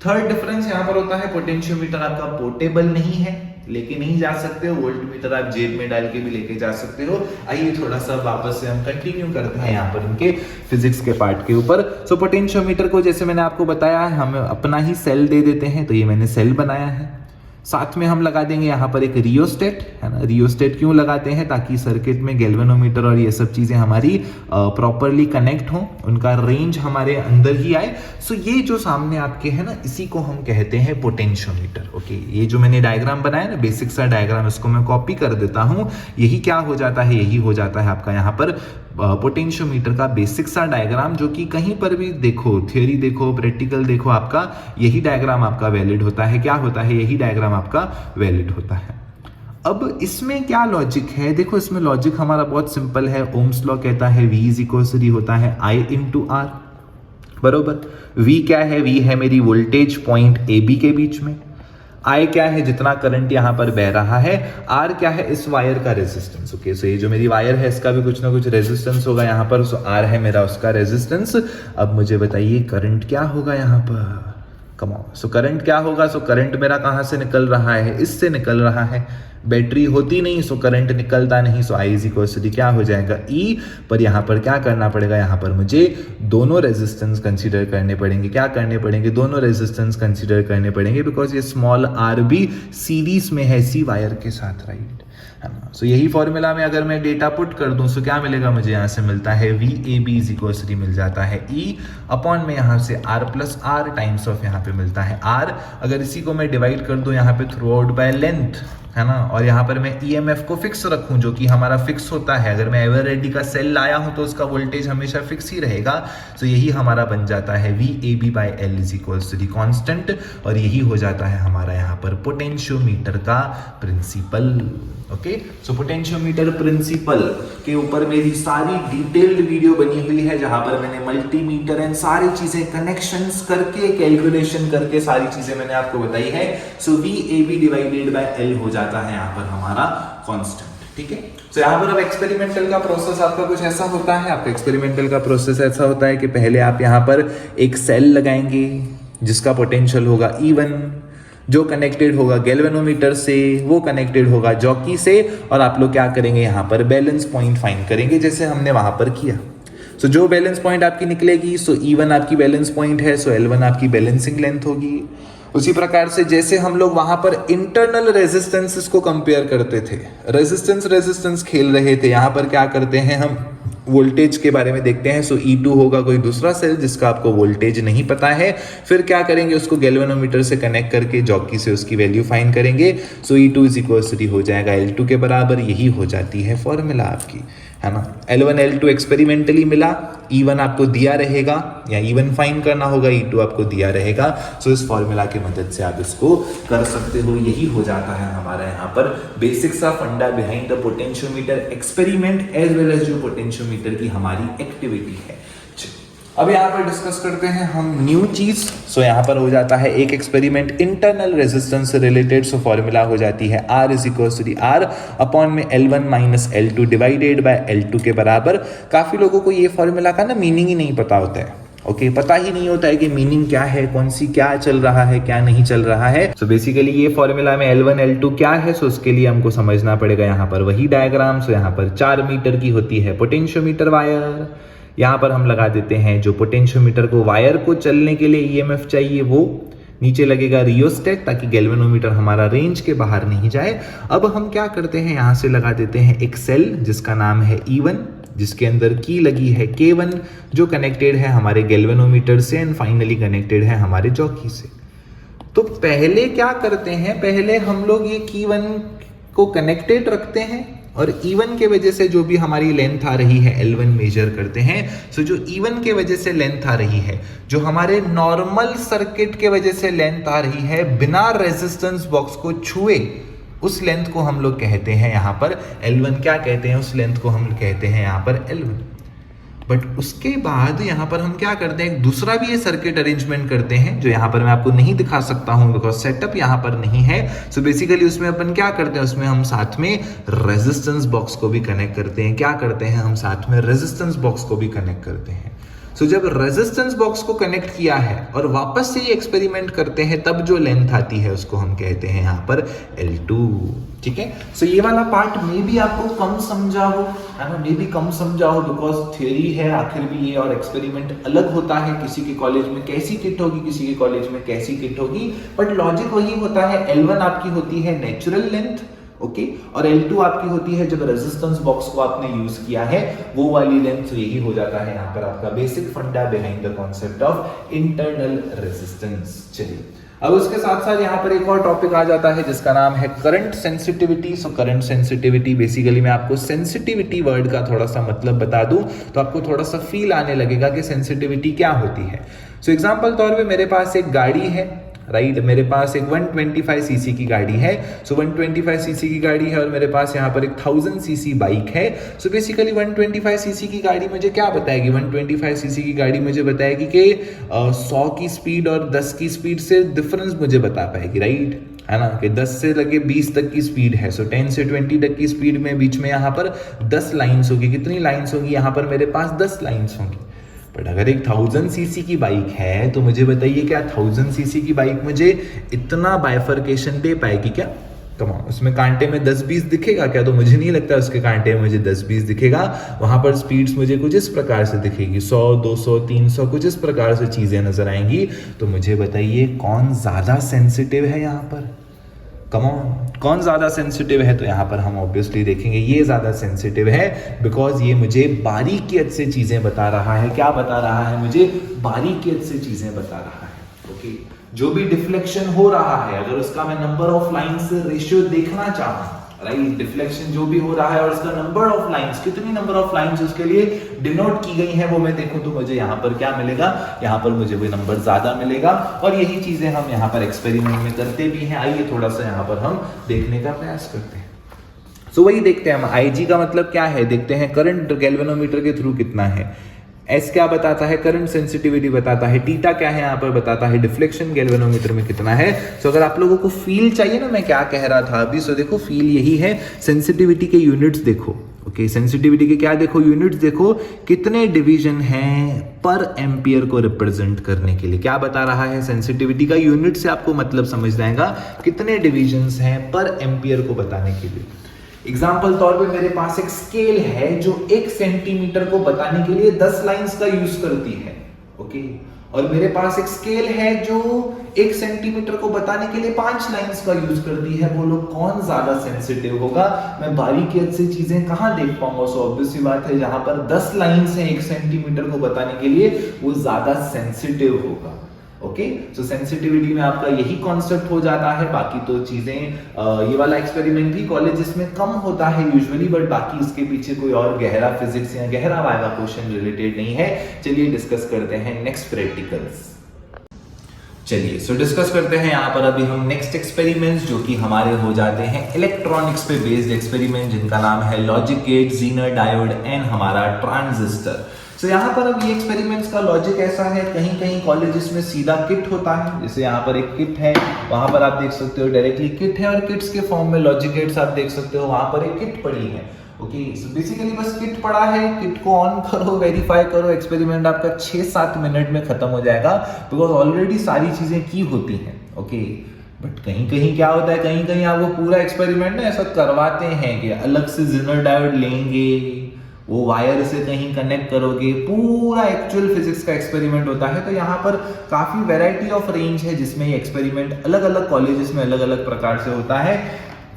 थर्ड डिफरेंस यहाँ पर होता है, पोटेंशियोमीटर आपका पोर्टेबल नहीं है। लेके नहीं जा सकते हो, वोल्ट मीटर आप जेब में डाल के भी लेके जा सकते हो। आइए थोड़ा सा वापस से हम कंटिन्यू करते हैं यहाँ पर इनके फिजिक्स के पार्ट के ऊपर। सो पोटेंशियोमीटर को जैसे मैंने आपको बताया है, हम अपना ही सेल दे देते हैं, तो ये मैंने सेल बनाया है। साथ में हम लगा देंगे यहाँ पर एक रियोस्टेट, है ना। रियोस्टेट क्यों लगाते हैं? ताकि सर्किट में गैल्वेनोमीटर और ये सब चीजें हमारी प्रॉपरली कनेक्ट हों, उनका रेंज हमारे अंदर ही आए। सो ये जो सामने आपके है ना, इसी को हम कहते हैं पोटेंशियोमीटर। ओके, ये जो मैंने डायग्राम बनाया ना, बेसिक सा डायग्राम, इसको मैं कॉपी कर देता हूँ। यही क्या हो जाता है, यही हो जाता है आपका यहाँ पर पोटेंशियोमीटर का बेसिक सा डायग्राम, जो कि कहीं पर भी देखो, थियोरी देखो, प्रैक्टिकल देखो, आपका यही डायग्राम आपका वैलिड होता है। क्या होता है? यही डायग्राम आपका वैलिड होता है। अब इसमें क्या लॉजिक है? देखो, इसमें लॉजिक हमारा बहुत सिंपल है। ओम्स लॉ कहता है V इज इक्वल टू होता है I इंटू R, बरोबर। V क्या है? V है मेरी वोल्टेज पॉइंट AB के बीच में। I क्या है? जितना करंट यहाँ पर बह रहा है। R क्या है? इस वायर का रेजिस्टेंस। ओके, सो ये जो मेरी वायर है, इसका भी कुछ ना कुछ रेजिस्टेंस होगा यहाँ पर। सो R है मेरा उसका रेजिस्टेंस। अब मुझे बताइए करंट क्या होगा यहाँ पर? Come on. सो करंट क्या होगा? सो करंट मेरा कहाँ से निकल रहा है? इससे निकल रहा है। बैटरी होती नहीं, सो करंट निकलता नहीं। सो I इज इक्वल टू क्या हो जाएगा? E। पर यहाँ पर क्या करना पड़ेगा? यहाँ पर मुझे दोनों रेजिस्टेंस कंसीडर करने पड़ेंगे। क्या करने पड़ेंगे? दोनों रेजिस्टेंस कंसीडर करने पड़ेंगे, बिकॉज ये स्मॉल r भी सीरीज में है इसी वायर के साथ, राइट, है ना। सो यही फॉर्मूला में अगर मैं डेटा पुट कर दूं, सो क्या मिलेगा मुझे? यहाँ से मिलता है VAB इज इक्वल टू मिल जाता है E अपॉन में यहाँ से R plus R times of यहाँ पे मिलता है R। अगर इसी को मैं डिवाइड कर दूं यहाँ पे थ्रू आउट बाय लेंथ, है ना, और यहाँ पर मैं EMF को फिक्स रखूं, जो कि हमारा फिक्स होता है। अगर मैं एवररेडी का सेल लाया हूं तो उसका वोल्टेज हमेशा फिक्स ही रहेगा। तो यही हमारा बन जाता है VAB by L is equal to constant, और यही हो जाता है हमारा यहाँ पर पोटेंशियोमीटर का प्रिंसिपल। ओके, सो पोटेंशियोमीटर प्रिंसिपल के ऊपर मेरी सारी डिटेल्ड वीडियो बनी हुई है, जहां पर मैंने मल्टीमीटर एंड सारी चीजें कनेक्शंस करके, कैलकुलेशन करके सारी चीजें मैंने आपको बताई है। सो VAB डिवाइडेड बाय L हो जाता है यहाँ पर हमारा कांस्टेंट, ठीक है। तो यहाँ पर अब एक्सपेरिमेंटल का प्रोसेस आपका कुछ ऐसा होता है। आपका एक्सपेरिमेंटल का प्रोसेस ऐसा होता है कि पहले आप यहाँ पर एक सेल लगाएंगे जिसका पोटेंशियल होगा E1, जो कनेक्टेड होगा गैल्वेनोमीटर से, वो कनेक्टेड होगा जॉकी से, और आप लोग क्या करेंगे? यहाँ पर बैलेंस पॉइंट फाइंड करेंगे, जैसे हमने वहां पर किया। सो जो बैलेंस पॉइंट आपकी निकलेगी, सो E1 आपकी बैलेंस पॉइंट है, सो L1 आपकी बैलेंसिंग लेंथ होगी। उसी प्रकार से जैसे हम लोग वहां पर इंटरनल रेजिस्टेंसेस को कंपेयर करते थे, रेजिस्टेंस खेल रहे थे, यहाँ पर क्या करते हैं हम? वोल्टेज के बारे में देखते हैं। सो E2 होगा कोई दूसरा सेल जिसका आपको वोल्टेज नहीं पता है। फिर क्या करेंगे? उसको गैल्वेनोमीटर से कनेक्ट करके जॉकी से उसकी वैल्यू फाइंड करेंगे। सो E2 इज इक्वल टू हो जाएगा L2 के बराबर। यही हो जाती है फॉर्मूला आपकी, है ना। L1 L2 एक्सपेरिमेंटली मिला, E1 आपको दिया रहेगा, या E1 फाइंड करना होगा, E2 आपको दिया रहेगा। सो इस फॉर्मूला की मदद से आप इसको कर सकते हो। यही हो जाता है हमारा यहाँ पर बेसिक सा फंडा behind the potentiometer experiment as well as जो पोटेंशियोमीटर की हमारी एक्टिविटी है। अब यहाँ पर डिस्कस करते हैं हम न्यू चीज। सो यहाँ पर हो जाता है एक एक्सपेरिमेंट इंटरनल रेजिस्टेंस से रिलेटेड। सो फॉर्मूला हो जाती है R is equal to R upon में L1 minus L2 divided by L2 के बराबर। काफी लोगों को ये फॉर्मूला का ना मीनिंग ही नहीं पता होता है। ओके, पता ही नहीं होता है कि मीनिंग क्या है, कौन सी क्या चल रहा है, क्या नहीं चल रहा है। सो बेसिकली ये फॉर्मूला में L1 L2 क्या है, सो उसके लिए हमको समझना पड़ेगा यहाँ पर वही डायग्राम। सो यहाँ पर 4 मीटर की होती है पोटेंशियोमीटर वायर। यहाँ पर हम लगा देते हैं जो पोटेंशियोमीटर को, वायर को चलने के लिए EMF चाहिए, वो नीचे लगेगा रियोस्टेट, ताकि गैल्वेनोमीटर हमारा रेंज के बाहर नहीं जाए। अब हम क्या करते हैं? यहाँ से लगा देते हैं एक सेल जिसका नाम है E1, जिसके अंदर की लगी है K1, जो कनेक्टेड है हमारे गैल्वेनोमीटर से, एंड फाइनली कनेक्टेड है हमारे जॉकी से। तो पहले क्या करते हैं? पहले हम लोग ये K1 को कनेक्टेड रखते हैं, और E1 के वजह से जो भी हमारी लेंथ आ रही है L1 मेजर करते हैं। सो जो E1 के वजह से लेंथ आ रही है, जो हमारे नॉर्मल सर्किट के वजह से लेंथ आ रही है बिना रेजिस्टेंस बॉक्स को छुए, उस लेंथ को हम लोग कहते हैं यहाँ पर L1। क्या कहते हैं? उस लेंथ को हम कहते हैं यहाँ पर L1। बट उसके बाद यहाँ पर हम क्या करते हैं? एक दूसरा भी ये सर्किट अरेंजमेंट करते हैं, जो यहाँ पर मैं आपको नहीं दिखा सकता हूँ बिकॉज सेटअप यहाँ पर नहीं है। सो बेसिकली उसमें अपन क्या करते हैं? उसमें हम साथ में रेजिस्टेंस बॉक्स को भी कनेक्ट करते हैं। क्या करते हैं? हम साथ में रेजिस्टेंस बॉक्स को भी कनेक्ट करते हैं। सो जब रेजिस्टेंस बॉक्स को कनेक्ट किया है और वापस से ये एक्सपेरिमेंट करते हैं तब जो लेंथ आती है उसको हम कहते हैं यहाँ पर L2, ठीक है। सो ये वाला पार्ट में भी आपको कम समझा हो, है ना, मे भी कम समझा हो बिकॉज थ्योरी है आखिर भी ये, और एक्सपेरिमेंट अलग होता है, किसी के कॉलेज में कैसी किट होगी, किसी के कॉलेज में कैसी किट होगी, बट लॉजिक वही होता है। L1 आपकी होती है नेचुरल लेंथ, ओके, और L2 आपकी होती है जब रेजिस्टेंस बॉक्स को आपने यूज किया है वो वाली लेंथ। तो यही हो जाता है यहाँ पर आपका बेसिक फंडा behind the concept of internal resistance. चलिए अब उसके साथ साथ यहाँ पर एक और टॉपिक आ जाता है जिसका नाम है current sensitivity. So current sensitivity basically मैं आपको सेंसिटिविटी वर्ड का थोड़ा सा मतलब बता दूं तो आपको थोड़ा सा फील आने लगेगा कि सेंसिटिविटी क्या होती है। सो एग्जांपल तौर पे मेरे पास एक गाड़ी है, राइट, मेरे पास एक 125 सीसी की गाड़ी है। सो 125 सीसी की गाड़ी है और मेरे पास यहाँ पर एक 1000 सीसी बाइक है। सो बेसिकली 125 सीसी की गाड़ी मुझे क्या बताएगी, 125 सीसी की गाड़ी मुझे बताएगी कि 100 की स्पीड और 10 की स्पीड से डिफरेंस मुझे बता पाएगी, राइट, है ना, कि 10 से लगे 20 तक की स्पीड है। सो 10 से 20 तक की स्पीड में बीच में यहाँ पर 10 लाइन्स होगी। कितनी लाइन्स होगी, यहाँ पर मेरे पास 10 लाइन्स होंगी। बट अगर एक 1000 सीसी की बाइक है तो मुझे बताइए क्या 1000 सीसी की बाइक मुझे इतना बाइफर्केशन दे पाएगी क्या? कम ऑन, उसमें कांटे में 10-20 दिखेगा क्या? तो मुझे नहीं लगता उसके कांटे में मुझे 10-20 दिखेगा। वहां पर स्पीड्स मुझे कुछ इस प्रकार से दिखेगी, 100, 200, 300, कुछ इस प्रकार से चीजें नजर आएंगी। तो मुझे बताइए कौन ज्यादा सेंसिटिव है यहाँ पर? कम ऑन, कौन ज्यादा सेंसिटिव है? तो यहाँ पर हम ऑब्वियसली देखेंगे ये ज्यादा सेंसिटिव है बिकॉज ये मुझे बारीकियत से चीजें बता रहा है। क्या बता रहा है? मुझे बारीकियत से चीजें बता रहा है। ओके, जो भी डिफ्लेक्शन हो रहा है अगर उसका मैं नंबर ऑफ लाइंस से रेशियो देखना चाहूँ, राइट, डिफ्लेक्शन जो भी हो रहा है और उसका नंबर ऑफ लाइंस, कितनी नंबर ऑफ लाइंस उसके लिए डिनोट की गई है वो मैं देखूं तो मुझे यहाँ पर क्या मिलेगा, यहाँ पर मुझे वो नंबर ज्यादा मिलेगा। और यही चीजें हम यहाँ पर एक्सपेरिमेंट में करते भी हैं। आइए थोड़ा सा यहाँ पर हम देखने का प्रयास करते हैं। सो वही देखते हैं हम, IG का मतलब क्या है, देखते हैं करंट गैल्वेनोमीटर के थ्रू कितना है। S क्या बताता है, करंट सेंसिटिविटी बताता है। थीटा क्या है यहाँ पर बताता है डिफ्लेक्शन गैल्वेनोमीटर में कितना है। सो अगर आप लोगों को फील चाहिए ना मैं क्या कह रहा था अभी, सो देखो फील यही है, सेंसिटिविटी के यूनिट्स देखो। ओके, सेंसिटिविटी के क्या देखो, यूनिट्स देखो, कितने डिवीजन हैं पर एम्पियर को रिप्रेजेंट करने के लिए। क्या बता रहा है, सेंसिटिविटी का यूनिट से आपको मतलब समझ आएगा कितने डिविजन्स हैं पर एम्पियर को बताने के लिए। एग्जाम्पल तौर पे मेरे पास एक स्केल है जो 1 सेंटीमीटर को बताने के लिए 10 लाइंस का यूज करती है। ओके, और मेरे पास एक स्केल है जो 1 सेंटीमीटर को बताने के लिए 5 लाइंस का यूज करती है। बोलो कौन ज्यादा सेंसिटिव होगा? मैं बारीकियत से चीजें कहां देख पाऊंगा? सो ऑब्वियस सी बात है जहां पर 10 लाइंस है 1 सेंटीमीटर को बताने के लिए वो ज्यादा सेंसिटिव होगा। ओके, सो सेंसिटिविटी में आपका यही कॉन्सेप्ट हो जाता है। बाकी तो चीजें ये वाला एक्सपेरिमेंट भी कॉलेजेस में कम होता है यूजुअली, बट बाकी इसके पीछे कोई और गहरा फिजिक्स या गहरा वाइवा क्वेश्चन रिलेटेड नहीं है। चलिए डिस्कस करते हैं नेक्स्ट प्रैक्टिकल्स। चलिए सो डिस्कस करते हैं यहाँ पर अभी हम नेक्स्ट एक्सपेरिमेंट्स जो कि हमारे हो जाते हैं इलेक्ट्रॉनिक्स पे बेस्ड एक्सपेरिमेंट जिनका नाम है logic gate, Zener diode and हमारा ट्रांजिस्टर। तो यहाँ पर अब ये एक्सपेरिमेंट्स का लॉजिक ऐसा है, कहीं कहीं कॉलेजेस में सीधा किट होता है, जैसे यहाँ पर एक किट है, वहां पर आप देख सकते हो डायरेक्टली किट है और किट्स के फॉर्म में लॉजिक गेट्स आप देख सकते हो, वहां पर एक किट पड़ी है। ओके, सो बेसिकली बस किट पड़ा है, किट को ऑन करो, वेरीफाई करो, एक्सपेरिमेंट आपका 6-7 मिनट में खत्म हो जाएगा बिकॉज ऑलरेडी सारी चीजें की होती हैं। ओके, बट कहीं कहीं क्या होता है, कहीं कहीं आपको पूरा एक्सपेरिमेंट ना ऐसा करवाते हैं कि अलग से जिनर डायोड लेंगे, वो वायर से कहीं कनेक्ट करोगे, पूरा एक्चुअल फिजिक्स का एक्सपेरिमेंट होता है। तो यहाँ पर काफी वैरायटी ऑफ रेंज है जिसमें ये एक्सपेरिमेंट अलग अलग कॉलेजेस में अलग अलग प्रकार से होता है।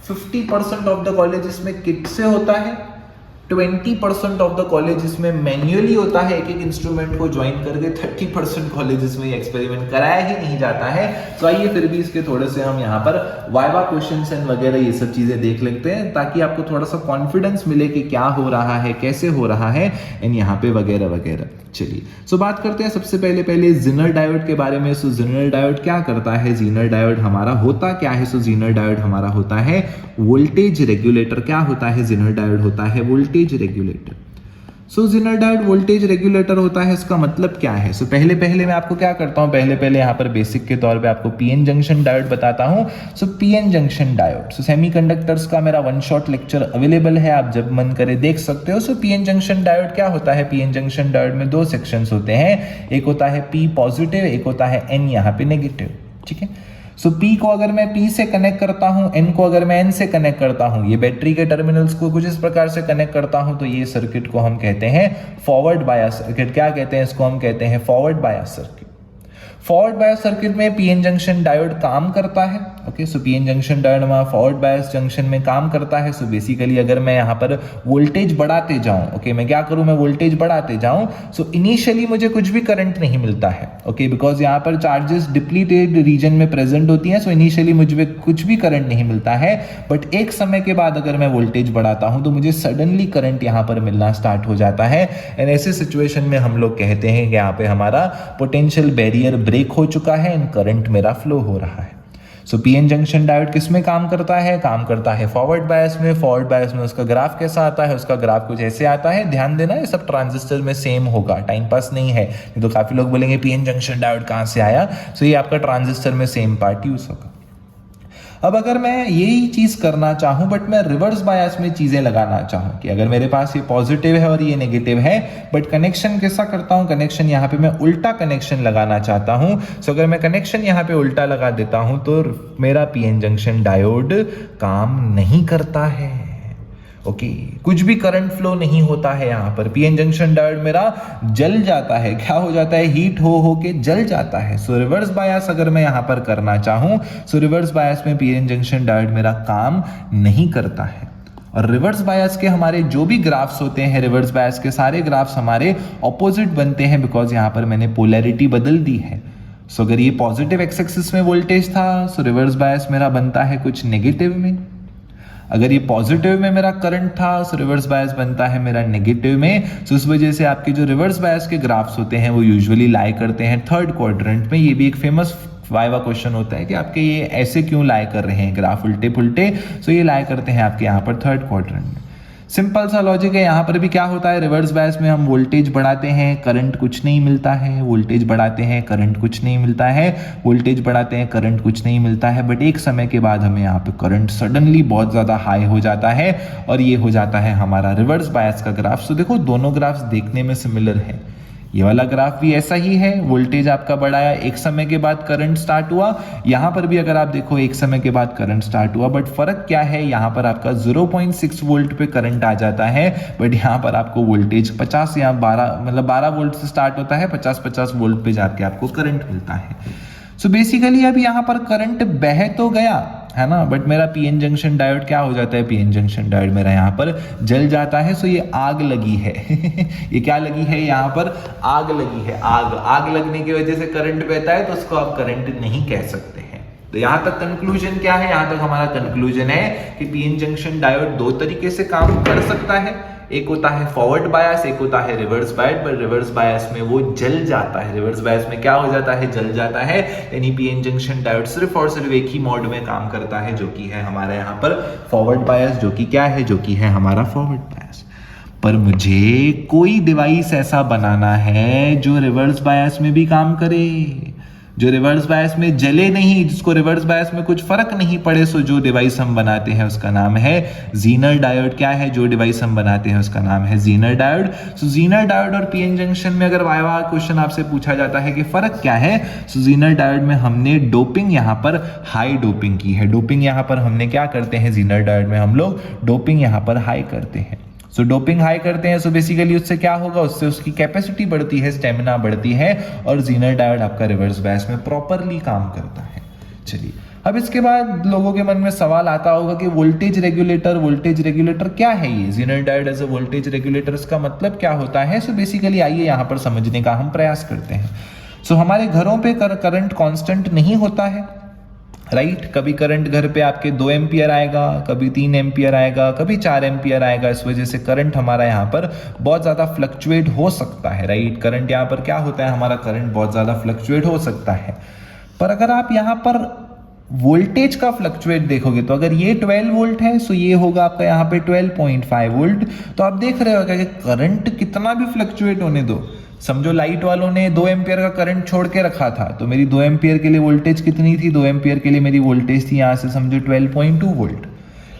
50% ऑफ द कॉलेजेस में किट से होता है, 20% ऑफ द कॉलेजेस में मैन्युअली होता है, एक एक इंस्ट्रूमेंट को ज्वाइन करके। 30% कॉलेजेस में ये एक्सपेरिमेंट कराया ही नहीं जाता है। तो आइए फिर भी इसके थोड़े से हम यहाँ पर वाइवा क्वेश्चंस एंड वगैरह ये सब चीजें देख लेते हैं ताकि आपको थोड़ा सा कॉन्फिडेंस मिले कि क्या हो रहा है, कैसे हो रहा है एंड यहाँ पे वगैरह वगैरह। चलिए सो बात करते हैं सबसे पहले जिनर डायोड के बारे में। सो जिनर डायोड क्या करता है, जिनर डायोड हमारा होता क्या है? सो जिनर डायोड हमारा होता है वोल्टेज रेगुलेटर। क्या होता है? जिनर डायोड होता है वोल्टेज रेगुलेटर। सो ज़ीनर डायोड वोल्टेज रेगुलेटर होता है, इसका मतलब क्या है? पहले मैं आपको क्या करता हूँ, पहले यहाँ पर बेसिक के तौर पे आपको पीएन जंक्शन डायोड बताता हूँ। सो पीएन जंक्शन डायोड, सो सेमीकंडक्टर्स का मेरा 1 शॉट लेक्चर अवेलेबल है, आप जब मन करे देख सकते हो। सो पीएन जंक्शन डायोड क्या होता है? पीएन जंक्शन डायोड में 2 सेक्शंस होते हैं, एक होता है पी पॉजिटिव, एक होता है एन यहाँ पे नेगेटिव, ठीक है। सो P को अगर मैं P से कनेक्ट करता हूं, N को अगर मैं N से कनेक्ट करता हूं, ये बैटरी के टर्मिनल्स को कुछ इस प्रकार से कनेक्ट करता हूं, तो ये सर्किट को हम कहते हैं फॉरवर्ड बायस सर्किट। क्या कहते हैं इसको? हम कहते हैं forward bias circuit. Forward bias circuit में पीएन जंक्शन डायोड काम करता है। ओके, सो पीएन जंक्शन डायोड हमारा फॉरवर्ड बायस जंक्शन में काम करता है। सो बेसिकली अगर मैं यहाँ पर वोल्टेज बढ़ाते जाऊं, ओके, मैं क्या करूं, मैं वोल्टेज बढ़ाते जाऊं, सो इनिशियली मुझे कुछ भी करंट नहीं मिलता है, ओके, बिकॉज यहाँ पर चार्जेस डिप्लीटेड रीजन में प्रेजेंट होती हैं। सो इनिशियली मुझे कुछ भी करंट नहीं मिलता है, बट एक समय के बाद अगर मैं वोल्टेज बढ़ाता हूं तो मुझे सडनली करंट यहाँ पर मिलना स्टार्ट हो जाता है। एंड ऐसे सिचुएशन में हम लोग कहते हैं कि यहाँ पे हमारा पोटेंशियल बैरियर ब्रेक हो चुका है एंड करंट मेरा फ्लो हो रहा है। सो पीएन जंक्शन डायोड किस में काम करता है? काम करता है फॉरवर्ड बायस में। फॉरवर्ड बायस में उसका ग्राफ कैसा आता है? उसका ग्राफ कुछ ऐसे आता है। ध्यान देना, ये सब ट्रांजिस्टर में सेम होगा, टाइम पास नहीं है। नहीं तो काफी लोग बोलेंगे पीएन जंक्शन डायोड कहाँ से आया? सो ये आपका ट्रांजिस्टर में सेम पार्ट यूज होगा। अब अगर मैं यही चीज करना चाहूं बट मैं रिवर्स बायस में चीजें लगाना चाहूं, कि अगर मेरे पास ये पॉजिटिव है और ये नेगेटिव है, बट कनेक्शन कैसा करता हूं? कनेक्शन यहाँ पे मैं उल्टा कनेक्शन लगाना चाहता हूं। सो अगर मैं कनेक्शन यहाँ पे उल्टा लगा देता हूं तो मेरा पीएन जंक्शन डायोड काम नहीं करता है। ओके, कुछ भी करंट फ्लो नहीं होता है यहाँ पर। पीएन जंक्शन डायोड मेरा जल जाता है। क्या हो जाता है? हीट हो के जल जाता है। सो रिवर्स बायस अगर मैं यहाँ पर करना चाहूँ, सो रिवर्स बायस में पीएन जंक्शन डायोड मेरा काम नहीं करता है। और रिवर्स बायस के हमारे जो भी ग्राफ्स होते हैं, रिवर्स बायस के सारे ग्राफ्स हमारे ऑपोजिट बनते हैं, बिकॉज यहाँ पर मैंने पोलैरिटी बदल दी है। सो अगर ये पॉजिटिव एक्स एक्सिस में वोल्टेज था, सो रिवर्स बायस मेरा बनता है कुछ नेगेटिव में। अगर ये पॉजिटिव में मेरा करंट था, सो रिवर्स बायस बनता है मेरा नेगेटिव में। सो इस वजह से आपके जो रिवर्स बायस के ग्राफ्स होते हैं वो यूजुअली लाई करते हैं थर्ड क्वाड्रेंट में। ये भी एक फेमस वाइवा क्वेश्चन होता है कि आपके ये ऐसे क्यों लाई कर रहे हैं ग्राफ उल्टे पुल्टे। सो ये लाई करते हैं आपके यहाँ पर थर्ड क्वाड्रेंट में। सिंपल सा लॉजिक है। यहाँ पर भी क्या होता है, रिवर्स बायस में हम वोल्टेज बढ़ाते हैं, करंट कुछ नहीं मिलता है, वोल्टेज बढ़ाते हैं, करंट कुछ नहीं मिलता है, वोल्टेज बढ़ाते हैं, करंट कुछ नहीं मिलता है, बट एक समय के बाद हमें यहाँ पे करंट सडनली बहुत ज़्यादा हाई हो जाता है और ये हो जाता है हमारा रिवर्स बायस का ग्राफ। सो देखो दोनों ग्राफ्स देखने में सिमिलर है। ये वाला ग्राफ भी ऐसा ही है, वोल्टेज आपका बढ़ाया, एक समय के बाद करंट स्टार्ट हुआ। यहाँ पर भी अगर आप देखो एक समय के बाद करंट स्टार्ट हुआ, बट फर्क क्या है, यहाँ पर आपका 0.6 वोल्ट पे करंट आ जाता है, बट यहाँ पर आपको वोल्टेज 50 या 12 वोल्ट से स्टार्ट होता है, 50 वोल्ट पे जाके आपको करंट मिलता है। सो बेसिकली अब यहाँ पर करंट बह तो गया है ना, बट मेरा पीएन जंक्शन डायोड क्या हो जाता है, पीएन जंक्शन डायोड मेरा यहाँ पर जल जाता है। सो ये आग लगी है ये क्या लगी है, यहाँ पर आग लगी है। आग लगने की वजह से करंट बहता है, तो उसको आप करंट नहीं कह सकते हैं। तो यहाँ तक कंक्लूजन क्या है, यहाँ तक हमारा कंक्लूजन है कि पीएन जंक्शन डायोड 2 तरीके से काम कर सकता है। एक होता है फॉरवर्ड बायस, एक होता है रिवर्स बायस। पर रिवर्स बायस में वो जल जाता है। रिवर्स बायस में क्या हो जाता है, जल जाता है। यानी पीएन जंक्शन डायोड सिर्फ और सिर्फ एक ही मोड में काम करता है, जो कि है हमारा यहाँ पर फॉरवर्ड बायस, जो कि क्या है, जो कि है हमारा फॉरवर्ड बायस। पर मुझे कोई डिवाइस ऐसा बनाना है जो रिवर्स बायस में भी काम करे, जो रिवर्स बायस में जले नहीं, जिसको रिवर्स बायस में कुछ फर्क नहीं पड़े। सो जो डिवाइस हम बनाते हैं उसका नाम है ज़ीनर डायोड। क्या है जो डिवाइस हम बनाते हैं उसका नाम है ज़ीनर डायोड। सो ज़ीनर डायोड और पीएन जंक्शन में अगर वाइवा क्वेश्चन आपसे पूछा जाता है कि फर्क क्या है, सो ज़ीनर डायोड में हमने डोपिंग यहाँ पर हाई डोपिंग की है। डोपिंग यहाँ पर हमने क्या करते हैं, ज़ीनर डायोड में हम लोग डोपिंग यहाँ पर हाई करते हैं। सो डोपिंग हाई करते हैं, सो बेसिकली उससे क्या होगा, उससे उसकी कैपेसिटी बढ़ती है, स्टेमिना बढ़ती है, और ज़ीनर डायोड आपका रिवर्स बायस में प्रॉपरली काम करता है। चलिए, अब इसके बाद लोगों के मन में सवाल आता होगा कि वोल्टेज रेगुलेटर क्या है ये, Zener diode as a voltage regulator, इसका मतलब क्या होता है। सो बेसिकली आइए यहाँ पर समझने का हम प्रयास करते हैं। सो हमारे घरों पे करंट कांस्टेंट नहीं होता है, राइट। कभी करंट घर पे आपके 2 एम्पियर आएगा, कभी 3 एम्पियर आएगा, कभी 4 एम्पियर आएगा। इस वजह से करंट हमारा यहाँ पर बहुत ज़्यादा फ्लक्चुएट हो सकता है, राइट। करंट यहाँ पर क्या होता है, हमारा करंट बहुत ज़्यादा फ्लक्चुएट हो सकता है। पर अगर आप यहाँ पर वोल्टेज का फ्लक्चुएट देखोगे तो अगर ये 12 वोल्ट है तो ये होगा आपका यहाँ पे 12.5 वोल्ट। तो आप देख रहे हो कि करंट कितना भी फ्लक्चुएट होने दो, समझो लाइट वालों ने 2 एम्पियर का करंट छोड़ के रखा था तो मेरी 2 एम्पियर के लिए वोल्टेज कितनी थी, 2 एम्पियर के लिए मेरी वोल्टेज थी यहाँ से समझो 12.2 वोल्ट।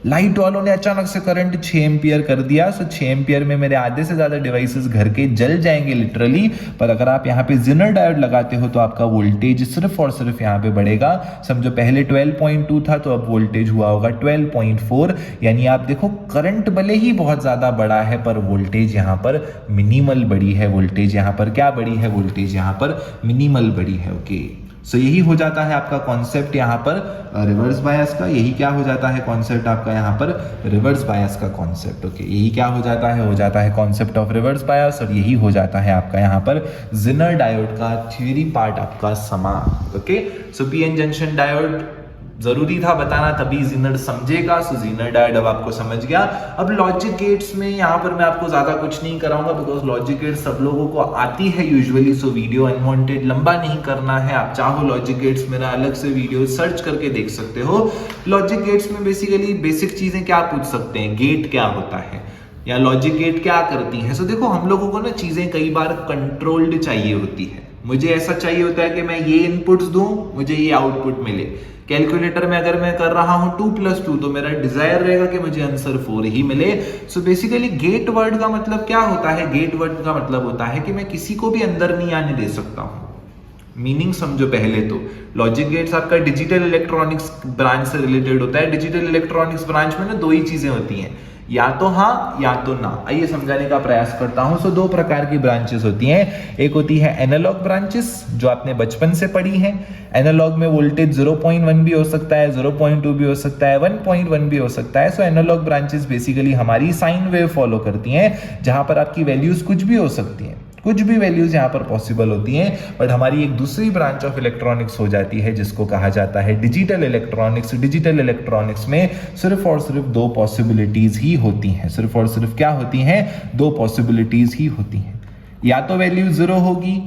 लाइट वालों ने अचानक से करंट 6 एम्पियर कर दिया, सो 6 एम्पियर में मेरे आधे से ज्यादा डिवाइसेस घर के जल जाएंगे लिटरली। पर अगर आप यहाँ पे जिनर डायोड लगाते हो तो आपका वोल्टेज सिर्फ और सिर्फ यहाँ पे बढ़ेगा। समझो पहले 12.2 था तो अब वोल्टेज हुआ होगा 12.4, यानी आप देखो करंट भले ही बहुत ज्यादा बड़ा है पर वोल्टेज यहाँ पर मिनिमल बड़ी है। वोल्टेज यहाँ पर क्या बड़ी है, वोल्टेज यहाँ पर मिनिमल बड़ी है। ओके सो यही हो जाता है आपका कॉन्सेप्ट यहाँ पर रिवर्स बायस का। यही क्या हो जाता है कॉन्सेप्ट आपका यहाँ पर रिवर्स बायस का कॉन्सेप्ट। ओके यही क्या हो जाता है कॉन्सेप्ट ऑफ रिवर्स बायस, और यही हो जाता है आपका यहाँ पर जिनर डायोड का थ्योरी पार्ट आपका समाप्त। Okay so PN junction diode जरूरी था बताना तभी जिनर समझेगा। सो जिनर डायोड अब आपको समझ गया। अब लॉजिक गेट्स में यहाँ पर मैं आपको ज्यादा कुछ नहीं कराऊंगा बिकॉज लॉजिक गेट्स सब लोगों को आती है यूजुअली। सो वीडियो अनवांटेड लंबा नहीं करना है। आप चाहो लॉजिक गेट्स मेरा अलग से वीडियो सर्च करके देख सकते हो। लॉजिक गेट्स में बेसिकली बेसिक चीजें क्या पूछ सकते हैं, गेट क्या होता है या लॉजिक गेट क्या करती है। सो देखो हम लोगों को ना चीजें कई बार कंट्रोल्ड चाहिए होती है। मुझे ऐसा चाहिए होता है कि मैं ये इनपुट्स दूं, मुझे ये आउटपुट मिले। कैलकुलेटर में अगर मैं कर रहा हूं 2 + 2 तो मेरा डिजायर रहेगा कि मुझे आंसर 4 ही मिले। सो बेसिकली गेट वर्ड का मतलब क्या होता है, गेट वर्ड का मतलब होता है कि मैं किसी को भी अंदर नहीं आने दे सकता हूं। मीनिंग समझो पहले तो लॉजिक गेट्स आपका डिजिटल इलेक्ट्रॉनिक्स ब्रांच से रिलेटेड होता है। डिजिटल इलेक्ट्रॉनिक्स ब्रांच में ना 2 ही चीजें होती हैं, या तो हाँ या तो ना। आइए समझाने का प्रयास करता हूं। सो 2 प्रकार की ब्रांचेस होती हैं। एक होती है एनालॉग ब्रांचेस जो आपने बचपन से पढ़ी हैं। एनालॉग में वोल्टेज 0.1 भी हो सकता है, 0.2 भी हो सकता है, 1.1 भी हो सकता है। सो एनालॉग ब्रांचेस बेसिकली हमारी साइन वेव फॉलो करती हैं जहां पर आपकी वैल्यूज कुछ भी हो सकती हैं, कुछ भी वैल्यूज यहाँ पर पॉसिबल होती हैं। बट हमारी एक दूसरी ब्रांच ऑफ इलेक्ट्रॉनिक्स हो जाती है जिसको कहा जाता है डिजिटल इलेक्ट्रॉनिक्स। डिजिटल इलेक्ट्रॉनिक्स में सिर्फ और सिर्फ 2 पॉसिबिलिटीज ही होती हैं। सिर्फ और सिर्फ क्या होती हैं, 2 पॉसिबिलिटीज ही होती हैं। या तो वैल्यू 0 होगी,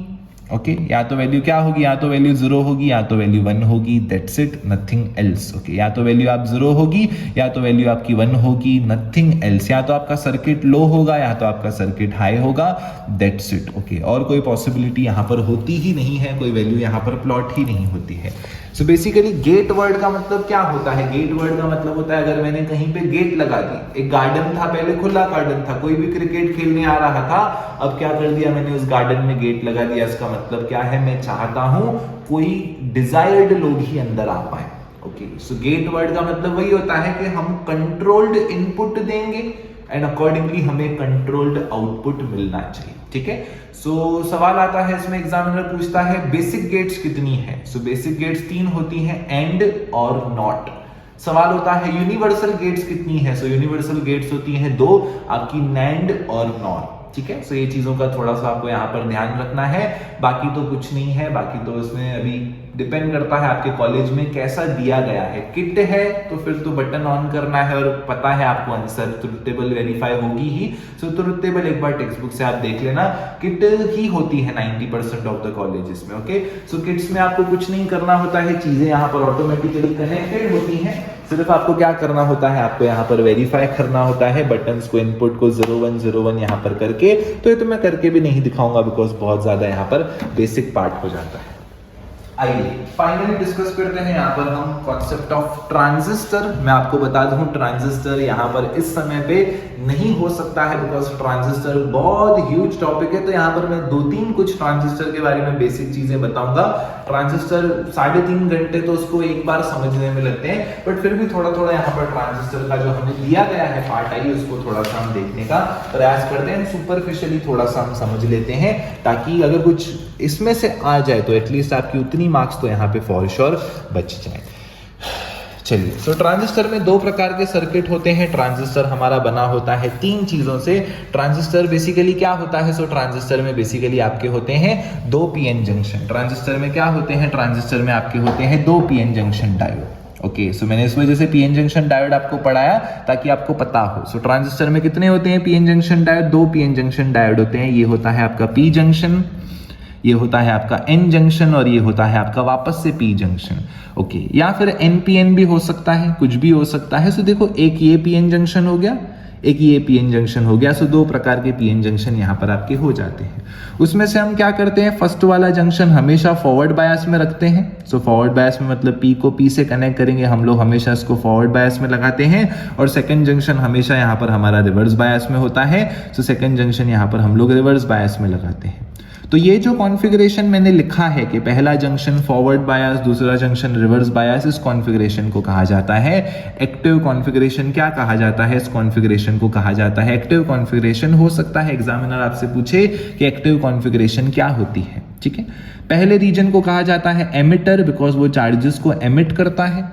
ओके या तो वैल्यू क्या होगी, या तो वैल्यू 0 होगी या तो वैल्यू 1 होगी, that's it, nothing else. Okay या तो वैल्यू आप 0 होगी या तो वैल्यू आपकी 1 होगी, नथिंग एल्स। या तो आपका सर्किट लो होगा या तो आपका सर्किट हाई होगा, दैट्स इट। ओके और कोई पॉसिबिलिटी यहाँ पर होती ही नहीं है, कोई वैल्यू यहाँ पर प्लॉट ही नहीं होती है। सो बेसिकली गेट वर्ड का मतलब क्या होता है, गेट वर्ड का मतलब होता है अगर मैंने कहीं पे गेट लगा दी। एक गार्डन था, पहले खुला गार्डन था, कोई भी क्रिकेट खेलने आ रहा था, अब क्या कर दिया मैंने, उस गार्डन में गेट लगा दिया। इसका मतलब क्या है, मैं चाहता हूं कोई डिजायर्ड लोग ही अंदर आ पाए। ओके सो गेट वर्ड का मतलब वही होता है कि हम कंट्रोल्ड इनपुट देंगे एंड अकॉर्डिंगली हमें कंट्रोल्ड आउटपुट मिलना चाहिए। ठीक है सो सवाल आता है इसमें, एग्जामिनर पूछता है बेसिक गेट्स कितनी है। सो बेसिक गेट्स 3 होती हैं, एंड और नॉट। सवाल होता है यूनिवर्सल गेट्स कितनी है। सो यूनिवर्सल गेट्स होती हैं 2, आपकी नैंड और नॉर। ठीक है सो ये चीजों का थोड़ा सा आपको यहाँ पर ध्यान रखना है। बाकी तो कुछ नहीं है, बाकी तो इसमें अभी डिपेंड करता है आपके कॉलेज में कैसा दिया गया है। किट है तो फिर तो बटन ऑन करना है और पता है आपको आंसर, ट्रुथ टेबल वेरीफाई होगी ही। सो ट्रुथ टेबल एक बार टेक्स्ट बुक से आप देख लेना, किट ही होती है 90% ऑफ द कॉलेजेस में। ओके सो किट्स में आपको कुछ नहीं करना होता है, चीजें यहाँ पर ऑटोमेटिकली कनेक्टेड होती हैं। सिर्फ आपको क्या करना होता है, आपको यहाँ पर वेरीफाई करना होता है बटन्स को, इनपुट को 0101 यहाँ पर करके। तो ये तो मैं करके भी नहीं दिखाऊंगा बिकॉज बहुत ज्यादा यहाँ पर बेसिक पार्ट हो जाता है। आइए फाइनली डिस्कस करते हैं यहाँ पर हम कॉन्सेप्ट ऑफ ट्रांजिस्टर। मैं आपको बता दूं ट्रांजिस्टर यहाँ पर इस समय पे नहीं हो सकता है बिकॉज ट्रांजिस्टर बहुत ह्यूज टॉपिक है। तो यहाँ पर मैं 2-3 कुछ ट्रांजिस्टर के बारे में बेसिक चीजें बताऊंगा। ट्रांजिस्टर 3.5 घंटे तो उसको एक बार समझने में लगते हैं, बट फिर भी थोड़ा थोड़ा यहाँ पर ट्रांजिस्टर का जो हमें दिया गया है पार्ट, आइए उसको थोड़ा सा हम देखने का प्रयास करते हैं। सुपरफिशियली थोड़ा सा हम समझ लेते हैं ताकि अगर कुछ इसमें से आ जाए तो एटलीस्ट आपकी उतनी मार्क्स तो यहाँ पे फॉर श्योर बच जाए। चलिए सो ट्रांजिस्टर में 2 प्रकार के सर्किट होते हैं। ट्रांजिस्टर हमारा बना होता है 3 चीजों से। ट्रांजिस्टर बेसिकली क्या होता है, सो ट्रांजिस्टर में बेसिकली आपके होते हैं 2 पीएन जंक्शन। ट्रांजिस्टर में क्या होते हैं, ट्रांजिस्टर में आपके होते हैं 2 PN junction diode. Okay so मैंने इस वजह से पीएन जंक्शन डायोड आपको पढ़ाया ताकि आपको पता हो। सो ट्रांजिस्टर में कितने होते हैं PN junction diode, 2 PN junction diode होते हैं। ये होता है आपका पी जंक्शन, ये होता है आपका एन जंक्शन और ये होता है आपका वापस से पी जंक्शन। ओके, या फिर एनपीएन भी हो सकता है, कुछ भी हो सकता है। सो देखो, एक ये पीएन जंक्शन हो गया, एक ये पीएन जंक्शन हो गया। सो दो प्रकार के पीएन जंक्शन यहाँ पर आपके हो जाते हैं। उसमें से हम क्या करते हैं, फर्स्ट वाला जंक्शन हमेशा फॉरवर्ड बायस में रखते हैं। सो फॉरवर्ड बायस में मतलब पी को पी से कनेक्ट करेंगे हम लोग, हमेशा इसको फॉरवर्ड बायस में लगाते हैं। और सेकंड जंक्शन हमेशा यहाँ पर हमारा रिवर्स बायस में होता है। सो सेकंड जंक्शन यहाँ पर हम लोग रिवर्स बायस में लगाते हैं। तो ये जो कॉन्फ़िगरेशन मैंने लिखा है कि पहला जंक्शन फॉरवर्ड बायस, दूसरा जंक्शन रिवर्स बायस, इस कॉन्फ़िगरेशन को कहा जाता है एक्टिव कॉन्फ़िगरेशन। क्या कहा जाता है, इस कॉन्फ़िगरेशन को कहा जाता है एक्टिव कॉन्फ़िगरेशन। हो सकता है एग्जामिनर आपसे पूछे कि एक्टिव कॉन्फ़िगरेशन क्या होती है। ठीक है, पहले रीजन को कहा जाता है एमिटर, बिकॉज वो चार्जेस को एमिट करता है।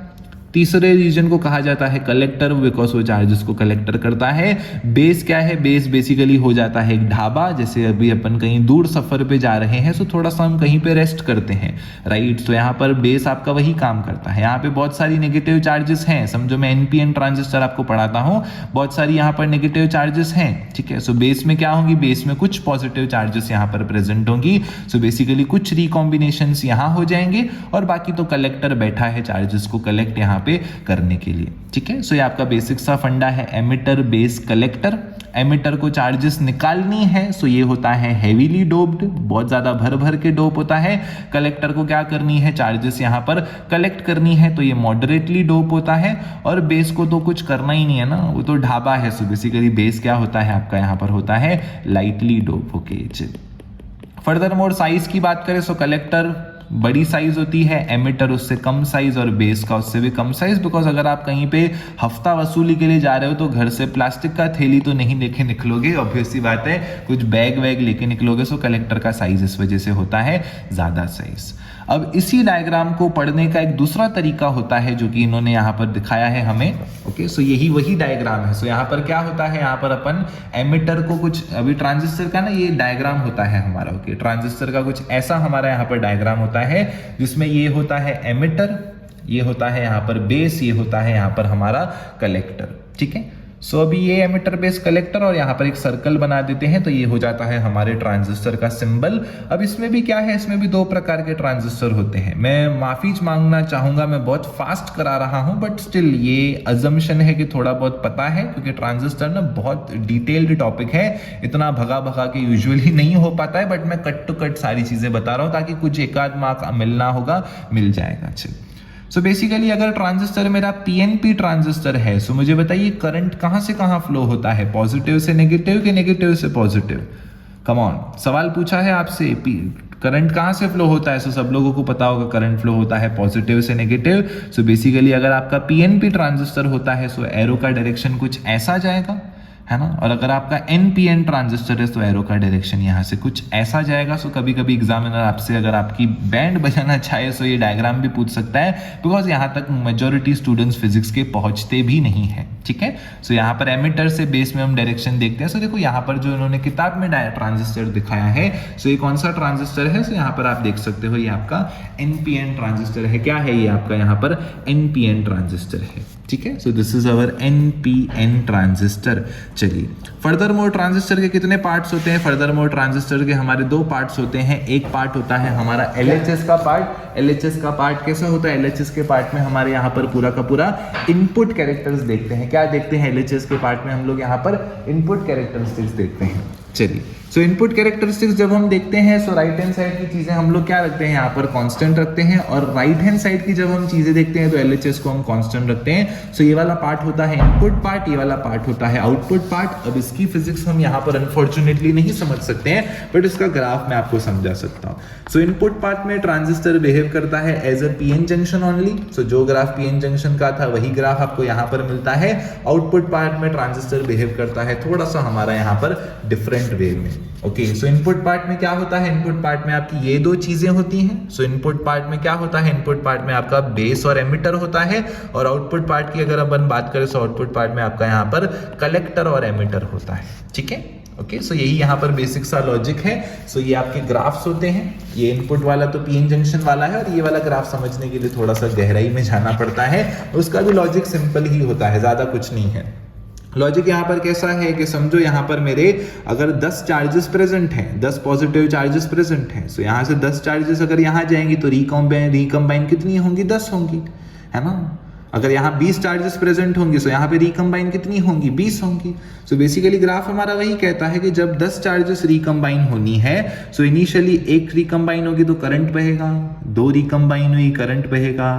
तीसरे रीजन को कहा जाता है कलेक्टर, बिकॉज वो चार्जेस को कलेक्टर करता है। बेस क्या है, बेस बेसिकली हो जाता है एक ढाबा। जैसे अभी अपन कहीं दूर सफर पे जा रहे हैं, तो थोड़ा सा हम कहीं पे रेस्ट करते हैं, राइट। तो यहाँ पर बेस आपका वही काम करता है। यहाँ पे बहुत सारी नेगेटिव चार्जेस हैं, समझो मैं एनपीएन ट्रांजिस्टर आपको पढ़ाता हूँ, बहुत सारी यहाँ पर नेगेटिव चार्जेस हैं। ठीक है, सो बेस में क्या होंगी, बेस में कुछ पॉजिटिव चार्जेस यहाँ पर प्रेजेंट होंगी। सो बेसिकली कुछ रिकॉम्बिनेशंस यहाँ हो जाएंगे और बाकी तो कलेक्टर बैठा है चार्जेस को कलेक्ट यहाँ पे करने के लिए। ठीक है, सो ये आपका बेसिक सा फंडा है, एमिटर बेस कलेक्टर। एमिटर को चार्जेस निकालनी है, सो ये होता है हेवीली डोप्ड, बहुत ज्यादा भर भर के डोप होता है। कलेक्टर को क्या करनी है, चार्जेस यहाँ पर कलेक्ट करनी है, तो ये मॉडरेटली डोप होता है। और बेस को तो कुछ करना ही नहीं है ना, वो तो ढाबा है। सो बेसिकली बेस क्या होता है आपका यहाँ पर होता है लाइटली डोप। ओके, चलिए फर्दर मोर साइज की बात करें, सो कलेक्टर बड़ी साइज होती है, एमिटर उससे कम साइज और बेस का उससे भी कम साइज। बिकॉज अगर आप कहीं पे हफ्ता वसूली के लिए जा रहे हो तो घर से प्लास्टिक का थैली तो नहीं लेके निकलोगे, ऑब्वियस सी बात है, कुछ बैग वैग लेके निकलोगे। सो कलेक्टर का साइज इस वजह से होता है ज्यादा साइज। अब इसी डायग्राम को पढ़ने का एक दूसरा तरीका होता है जो कि इन्होंने यहाँ पर दिखाया है हमें। ओके, सो यही वही डायग्राम है। सो यहाँ पर क्या होता है, यहाँ पर अपन एमिटर को कुछ, अभी ट्रांजिस्टर का ना ये डायग्राम होता है हमारा। ओके, ट्रांजिस्टर का कुछ ऐसा हमारा यहाँ पर डायग्राम होता है जिसमें ये होता है एमिटर, ये होता है यहाँ पर बेस, ये होता है यहाँ पर हमारा कलेक्टर। ठीक है, सो अभी ये एमिटर बेस कलेक्टर और यहाँ पर एक सर्कल बना देते हैं, तो ये हो जाता है हमारे ट्रांजिस्टर का सिंबल। अब इसमें भी क्या है, इसमें भी दो प्रकार के ट्रांजिस्टर होते हैं। मैं माफी मांगना चाहूंगा, मैं बहुत फास्ट करा रहा हूं, बट स्टिल ये अजम्पशन है कि थोड़ा बहुत पता है, क्योंकि ट्रांजिस्टर ना बहुत डिटेल्ड टॉपिक है, इतना भगा भगा के यूजुअली नहीं हो पाता है। बट मैं कट टू कट सारी चीजें बता रहा हूं ताकि कुछ एक आध मार्क मिलना होगा, मिल जाएगा। चलिए, सो बेसिकली अगर ट्रांजिस्टर मेरा पीएनपी ट्रांजिस्टर है, सो मुझे बताइए करंट कहां से कहां फ्लो होता है, पॉजिटिव से नेगेटिव कि नेगेटिव से पॉजिटिव? कम ऑन, सवाल पूछा है आपसे, करंट कहां से फ्लो होता है? सो सब लोगों को पता होगा करंट फ्लो होता है पॉजिटिव से नेगेटिव। सो बेसिकली अगर आपका पीएनपी ट्रांजिस्टर होता है, सो एरो का डायरेक्शन कुछ ऐसा जाएगा, है ना। और अगर आपका एनपीएन ट्रांजिस्टर है तो एरो का डायरेक्शन यहाँ से कुछ ऐसा जाएगा। सो कभी कभी एग्जामिनर आपसे अगर आपकी बैंड बजाना चाहे तो ये डायग्राम भी पूछ सकता है, बिकॉज यहाँ तक मेजॉरिटी स्टूडेंट्स फिजिक्स के पहुंचते भी नहीं है। ठीक है, सो यहाँ पर एमिटर से बेस में हम डायरेक्शन देखते हैं। सो देखो यहाँ पर जो इन्होंने किताब में ट्रांजिस्टर दिखाया है, सो ये कौन सा ट्रांजिस्टर है, सो यहाँ पर आप देख सकते हो ये आपका एनपीएन ट्रांजिस्टर है। क्या है ये आपका यहाँ पर एनपीएन ट्रांजिस्टर है। ठीक है, so this is our NPN transistor. चलिए, फर्दर मोर ट्रांजिस्टर के कितने पार्ट्स होते हैं? फर्दर मोर ट्रांजिस्टर के हमारे दो पार्ट्स होते हैं। एक पार्ट होता है हमारा एलएचएस का पार्ट। एलएचएस का पार्ट कैसा होता है? एलएचएस के पार्ट में हमारे यहाँ पर पूरा का पूरा इनपुट कैरेक्टर्स देखते हैं। क्या देखते हैं एलएचएस के पार्ट में? हम लोग यहाँ पर इनपुट कैरेक्टरिस्टिक्स देखते हैं। चलिए, सो इनपुट कैरेक्टरिस्टिक्स जब हम देखते हैं, सो राइट हैंड साइड की चीजें हम लोग क्या रखते हैं यहाँ पर? कांस्टेंट रखते हैं। और राइट हैंड साइड की जब हम चीजें देखते हैं तो एलएचएस को हम कांस्टेंट रखते हैं। सो ये वाला पार्ट होता है इनपुट पार्ट, ये वाला पार्ट होता है आउटपुट पार्ट। अब इसकी फिजिक्स हम यहाँ पर अनफॉर्चुनेटली नहीं समझ सकते हैं, बट इसका ग्राफ मैं आपको समझा सकता हूँ। सो इनपुट पार्ट में ट्रांजिस्टर बिहेव करता है as a PN junction only. So जो ग्राफ पीएन जंक्शन का था वही ग्राफ आपको यहाँ पर मिलता है। आउटपुट पार्ट में ट्रांजिस्टर बिहेव करता है थोड़ा सा हमारा यहाँ पर डिफरेंट वे में। ओके, सो इनपुट पार्ट में क्या होता है? इनपुट पार्ट में आपकी ये दो चीजें होती हैं। सो इनपुट पार्ट में क्या होता है? इनपुट पार्ट में आपका बेस और एमिटर होता है। और आउटपुट पार्ट की अगर अपन बात करें तो आउटपुट पार्ट में आपका यहाँ पर कलेक्टर और एमिटर होता है। ठीक है, ओके, सो यही यहाँ पर बेसिक सा लॉजिक है। सो ये आपके ग्राफ्स होते हैं। ये इनपुट वाला तो पीएन जंक्शन वाला है, और ये वाला ग्राफ समझने के लिए थोड़ा सा गहराई में जाना पड़ता है। उसका भी लॉजिक सिंपल ही होता है, ज्यादा कुछ नहीं है। लॉजिक यहाँ पर कैसा है कि समझो यहाँ पर मेरे अगर 10 चार्जेस प्रेजेंट हैं, 10 पॉजिटिव चार्जेस प्रेजेंट हैं, सो यहाँ से 10 चार्जेस अगर यहाँ जाएंगी तो रिकम्बाइन कितनी होंगी? 10 होंगी, है ना। अगर यहाँ 20 चार्जेस प्रेजेंट होंगी सो यहाँ पे रिकम्बाइन कितनी होंगी? 20 होंगी। सो बेसिकली ग्राफ हमारा वही कहता है कि जब 10 चार्जेस रिकम्बाइन होनी है सो इनिशियली एक रिकम्बाइन होगी तो करंट बहेगा, 2 रिकम्बाइन हुई करंट बहेगा,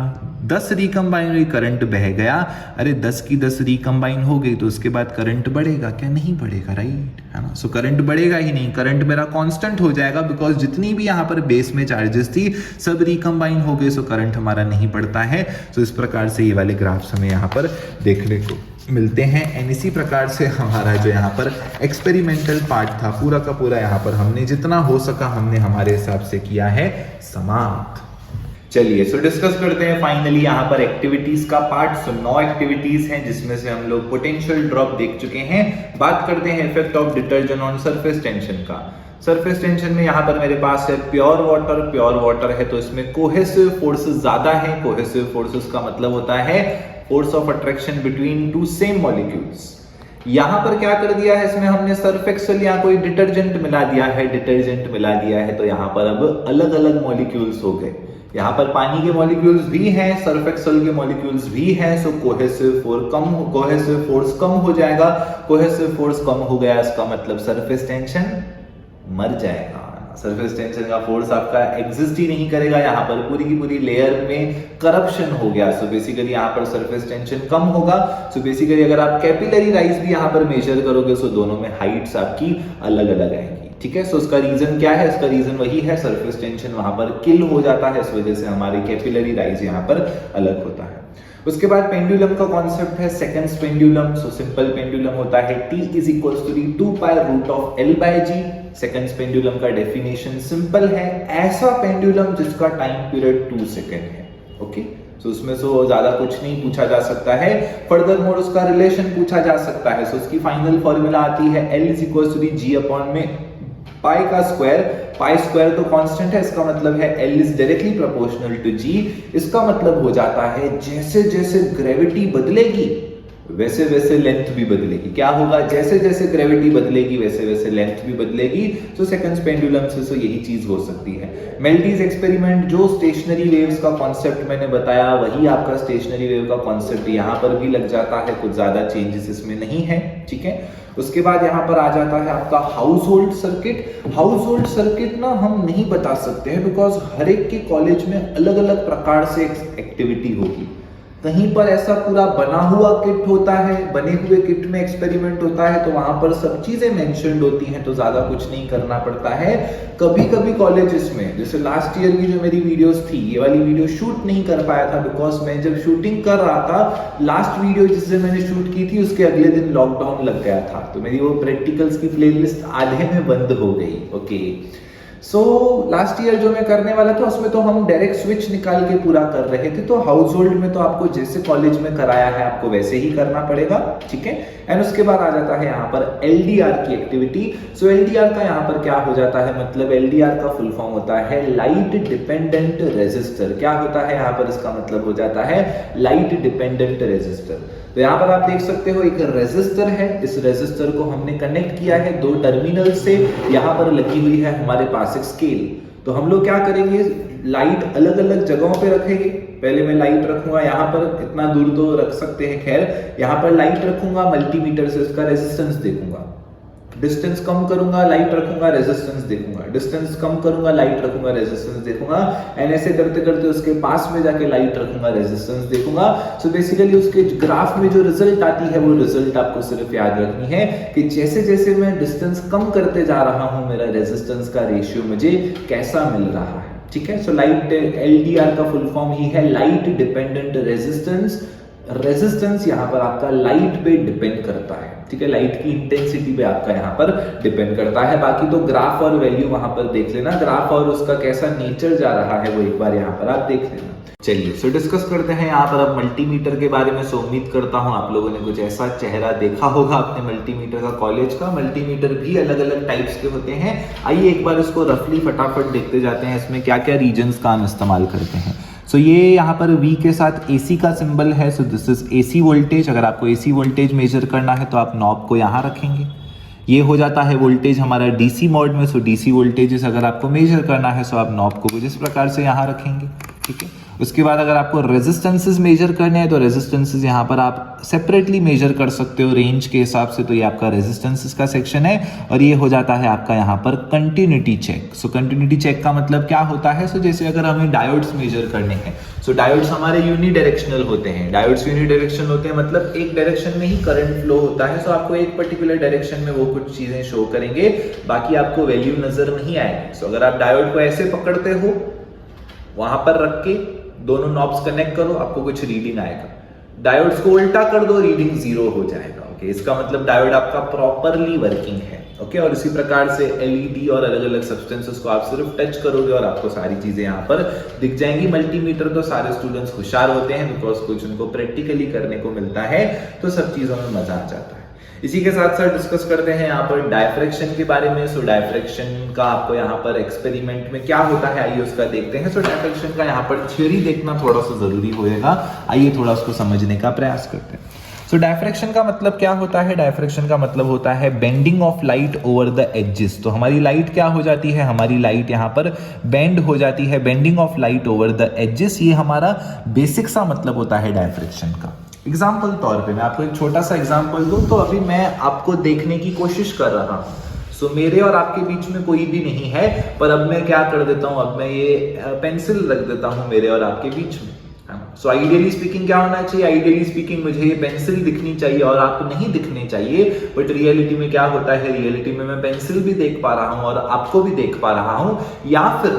10 रिकम्बाइन हुई करंट बह गया। अरे 10 की 10 रिकम्बाइन हो गई तो उसके बाद करंट बढ़ेगा क्या? नहीं बढ़ेगा, राइट, है ना। सो करंट बढ़ेगा ही नहीं, करंट मेरा कांस्टेंट हो जाएगा बिकॉज जितनी भी यहाँ पर बेस में चार्जेस थी सब रिकम्बाइन हो गए, सो करंट हमारा नहीं बढ़ता है। सो इस प्रकार से ये वाले ग्राफ्स हमें यहाँ पर देखने को मिलते हैं। एंड इसी प्रकार से हमारा जो यहाँ पर एक्सपेरिमेंटल पार्ट था पूरा का पूरा यहाँ पर हमने जितना हो सका हमने हमारे हिसाब से किया है समाप्त। चलिए सो डिस्कस करते हैं फाइनली यहाँ पर एक्टिविटीज का पार्ट। सो 9 एक्टिविटीज हैं जिसमें से हम लोग पोटेंशियल ड्रॉप देख चुके हैं। बात करते हैं effect of detergent on surface tension का। सरफेस टेंशन में यहाँ पर मेरे पास है प्योर वाटर है तो इसमें कोहेसिव फोर्सेस ज्यादा है। कोहेसिव फोर्सेस का मतलब होता है force of attraction between two same molecules. यहां पर क्या कर दिया है इसमें हमने सर्फ एक्सेल या कोई डिटर्जेंट मिला दिया है तो यहां पर अब अलग अलग मॉलिक्यूल्स हो गए। यहाँ पर पानी के मॉलिक्यूल्स भी हैं, सर्फ एक्सेल के मॉलिक्यूल्स भी हैं, सो कोहेसिव फोर्स कम हो जाएगा। कोहेसिव फोर्स कम हो गया इसका मतलब सरफेस टेंशन मर जाएगा। सरफेस टेंशन का फोर्स आपका एग्जिस्ट ही नहीं करेगा, यहाँ पर पूरी की पूरी लेयर में करप्शन हो गया। सो बेसिकली यहाँ पर सरफेस टेंशन कम होगा। सो बेसिकली अगर आप कैपिलरी राइज भी यहाँ पर मेजर करोगे सो दोनों में हाइट्स आपकी अलग अलग आएंगी, ठीक है। सो इसका रीजन क्या है? इसका रीजन वही है सरफेस टेंशन वहां पर किल हो जाता है, इस वजह से हमारी कैपिलरी राइज यहाँ पर अलग होता है। उसके बाद पेंडुलम का कॉन्सेप्ट है seconds pendulum. So simple pendulum होता है T is equal to 2 pi root of L by G। Seconds pendulum का डेफिनेशन सिंपल है, ऐसा पेंडुलम जिसका टाइम पीरियड 2 सेकंड है, ओके। सो उसमें सो ज्यादा कुछ नहीं पूछा जा सकता है। फर्दर मोर उसका रिलेशन पूछा जा सकता है। सो उसकी फाइनल फॉर्मूला आती है L is equal to G upon में पाई का स्क्वायर। पाई स्क्वायर तो कांस्टेंट है, इसका मतलब है L is directly proportional to G। इसका मतलब हो जाता है जैसे जैसे ग्रेविटी बदलेगी वैसे वैसे लेंथ भी बदलेगी। क्या होगा? जैसे जैसे ग्रेविटी बदलेगी वैसे वैसे लेंथ भी बदलेगी। सो सेकंड्स पेंडुलम से सो यही चीज हो सकती है। मेल्टीज एक्सपेरिमेंट, जो स्टेशनरी वेव्स का कॉन्सेप्ट मैंने बताया वही आपका स्टेशनरी वेव का कॉन्सेप्ट यहाँ पर भी लग जाता है, कुछ ज्यादा चेंजेस इसमें नहीं है, ठीक है। उसके बाद यहाँ पर आ जाता है आपका house hold circuit. House hold circuit ना हम नहीं बता सकते हैं बिकॉज हर एक के कॉलेज में अलग अलग प्रकार से एक्टिविटी होगी। कहीं पर ऐसा पूरा बना हुआ किट होता है, बने हुए किट में एक्सपेरिमेंट होता है तो वहां पर सब चीजें मेंशन्ड होती हैं तो ज्यादा कुछ नहीं करना पड़ता है। कभी कभी कॉलेजेस में जैसे लास्ट ईयर की जो मेरी वीडियोस थी, ये वाली वीडियो शूट नहीं कर पाया था बिकॉज मैं जब शूटिंग कर रहा था लास्ट वीडियो जिससे मैंने शूट की थी उसके अगले दिन लॉकडाउन लग गया था तो मेरी वो प्रैक्टिकल्स की प्लेलिस्ट आधे में बंद हो गई, ओके। सो लास्ट ईयर जो मैं करने वाला था उसमें तो हम डायरेक्ट स्विच निकाल के पूरा कर रहे थे। तो हाउस होल्ड में तो आपको जैसे कॉलेज में कराया है आपको वैसे ही करना पड़ेगा, ठीक है। एंड उसके बाद आ जाता है यहाँ पर LDR की एक्टिविटी। सो LDR का यहाँ पर क्या हो जाता है, मतलब LDR का फुल फॉर्म होता है लाइट डिपेंडेंट रेजिस्टर। क्या होता है यहाँ पर? इसका मतलब हो जाता है लाइट डिपेंडेंट रेजिस्टर। तो यहाँ पर आप देख सकते हो एक रेजिस्टर है, इस रेजिस्टर को हमने कनेक्ट किया है 2 टर्मिनल से। यहाँ पर लगी हुई है हमारे पास एक स्केल। तो हम लोग क्या करेंगे, लाइट अलग अलग जगहों पे रखेंगे। पहले मैं लाइट रखूंगा यहाँ पर, इतना दूर तो रख सकते हैं, खैर यहाँ पर लाइट रखूंगा, मल्टीमीटर से इसका रेजिस्टेंस देखूंगा, डिस्टेंस कम करूंगा, लाइट रखूंगा, रेजिस्टेंस देखूंगा, डिस्टेंस कम करूंगा, लाइट रखूंगा, रेजिस्टेंस देखूंगा, एंड ऐसे करते करते उसके पास में जाके लाइट रखूंगा, रेजिस्टेंस देखूंगा। सो बेसिकली उसके ग्राफ में जो रिजल्ट आती है वो रिजल्ट आपको सिर्फ याद रखनी है कि जैसे जैसे मैं डिस्टेंस कम करते जा रहा हूं मेरा रेजिस्टेंस का रेशियो मुझे कैसा मिल रहा है, ठीक है। सो लाइट LDR का फुल फॉर्म ही है लाइट डिपेंडेंट रेजिस्टेंस। रेजिस्टेंस यहाँ पर आपका लाइट पे डिपेंड करता है, ठीक है, लाइट की इंटेंसिटी पे आपका यहाँ पर डिपेंड करता है। बाकी तो ग्राफ और वैल्यू वहां पर देख लेना, ग्राफ और उसका कैसा नेचर जा रहा है वो एक बार यहाँ पर आप देख लेना। चलिए सो डिस्कस करते हैं यहाँ पर अब मल्टीमीटर के बारे में। सो उम्मीद करता हूँ आप लोगों ने कुछ ऐसा चेहरा देखा होगा अपने मल्टीमीटर का कॉलेज का। मल्टीमीटर भी अलग अलग टाइप्स के होते हैं। आइए एक बार इसको रफली फटाफट देखते जाते हैं इसमें क्या क्या रीजन्स का हम इस्तेमाल करते हैं। सो ये यहाँ पर V के साथ AC का सिंबल है, so this is AC voltage. अगर आपको AC वोल्टेज मेजर करना है तो आप नॉब को यहाँ रखेंगे। ये हो जाता है वोल्टेज हमारा DC मोड में, सो DC वोल्टेजेस अगर आपको मेजर करना है सो आप नॉब को कुछ इस प्रकार से यहाँ रखेंगे, ठीक है। उसके बाद अगर आपको रेजिस्टेंसेस मेजर करने हैं तो रेजिस्टेंसेस यहाँ पर आप सेपरेटली मेजर कर सकते हो रेंज के हिसाब से। तो ये आपका रेजिस्टेंसेस का सेक्शन है और ये हो जाता है आपका यहाँ पर कंटिन्यूटी चेक। सो कंटिन्यूटी चेक का मतलब क्या होता है? सो जैसे अगर हमें डायोड्स मेजर करने हैं, सो डायोड्स हमारे यूनिडायरेक्शनल होते हैं। डायोड्स यूनिडायरेक्शनल होते हैं मतलब एक डायरेक्शन में ही करंट फ्लो होता है। सो आपको एक पर्टिकुलर डायरेक्शन में वो कुछ चीजें शो करेंगे, बाकी आपको वैल्यू नजर नहीं आएगी। सो अगर आप डायोड को ऐसे पकड़ते हो, वहां पर रख के दोनों नॉब्स कनेक्ट करो, आपको कुछ रीडिंग आएगा। डायोड्स को उल्टा कर दो, रीडिंग 0 हो जाएगा। ओके, इसका मतलब डायोड आपका प्रॉपरली वर्किंग है। ओके, और इसी प्रकार से एलईडी और अलग अलग सब्सटेंसेस को आप सिर्फ टच करोगे और आपको सारी चीजें यहाँ पर दिख जाएंगी। मल्टीमीटर तो सारे स्टूडेंट्स होशियार होते हैं बिकॉज कुछ उनको प्रैक्टिकली करने को मिलता है, तो सब चीजों में मजा आ जाता है। इसी के साथ साथ डिस्कस करते हैं यहाँ पर डायफ्रैक्शन के बारे में। सो डायफ्रैक्शन का आपको यहाँ पर एक्सपेरिमेंट में क्या होता है आइए उसका देखते हैं। सो डायफ्रैक्शन का यहाँ पर थ्योरी देखना थोड़ा सा जरूरी होएगा, आइए थोड़ा उसको समझने का प्रयास करते हैं। सो डायफ्रैक्शन का मतलब क्या होता है? डायफ्रैक्शन का मतलब होता है bending of light over the edges. तो हमारी लाइट क्या हो जाती है? हमारी लाइट यहाँ पर बेंड हो जाती है, bending of light over the edges. ये हमारा बेसिक सा मतलब होता है डायफ्रैक्शन का। एग्जाम्पल तौर पे मैं आपको एक छोटा सा एग्जाम्पल दूं, तो अभी मैं आपको देखने की कोशिश कर रहा हूं। सो मेरे और आपके बीच में कोई भी नहीं है, पर अब मैं क्या कर देता हूं, अब मैं ये पेंसिल रख देता हूं मेरे और आपके बीच में। सो आइडियली स्पीकिंग क्या होना चाहिए? आइडियली स्पीकिंग मुझे ये पेंसिल दिखनी चाहिए और आपको नहीं दिखने चाहिए, बट रियलिटी में क्या होता है? रियलिटी में मैं पेंसिल भी देख पा रहा हूं और आपको भी देख पा रहा हूं। या फिर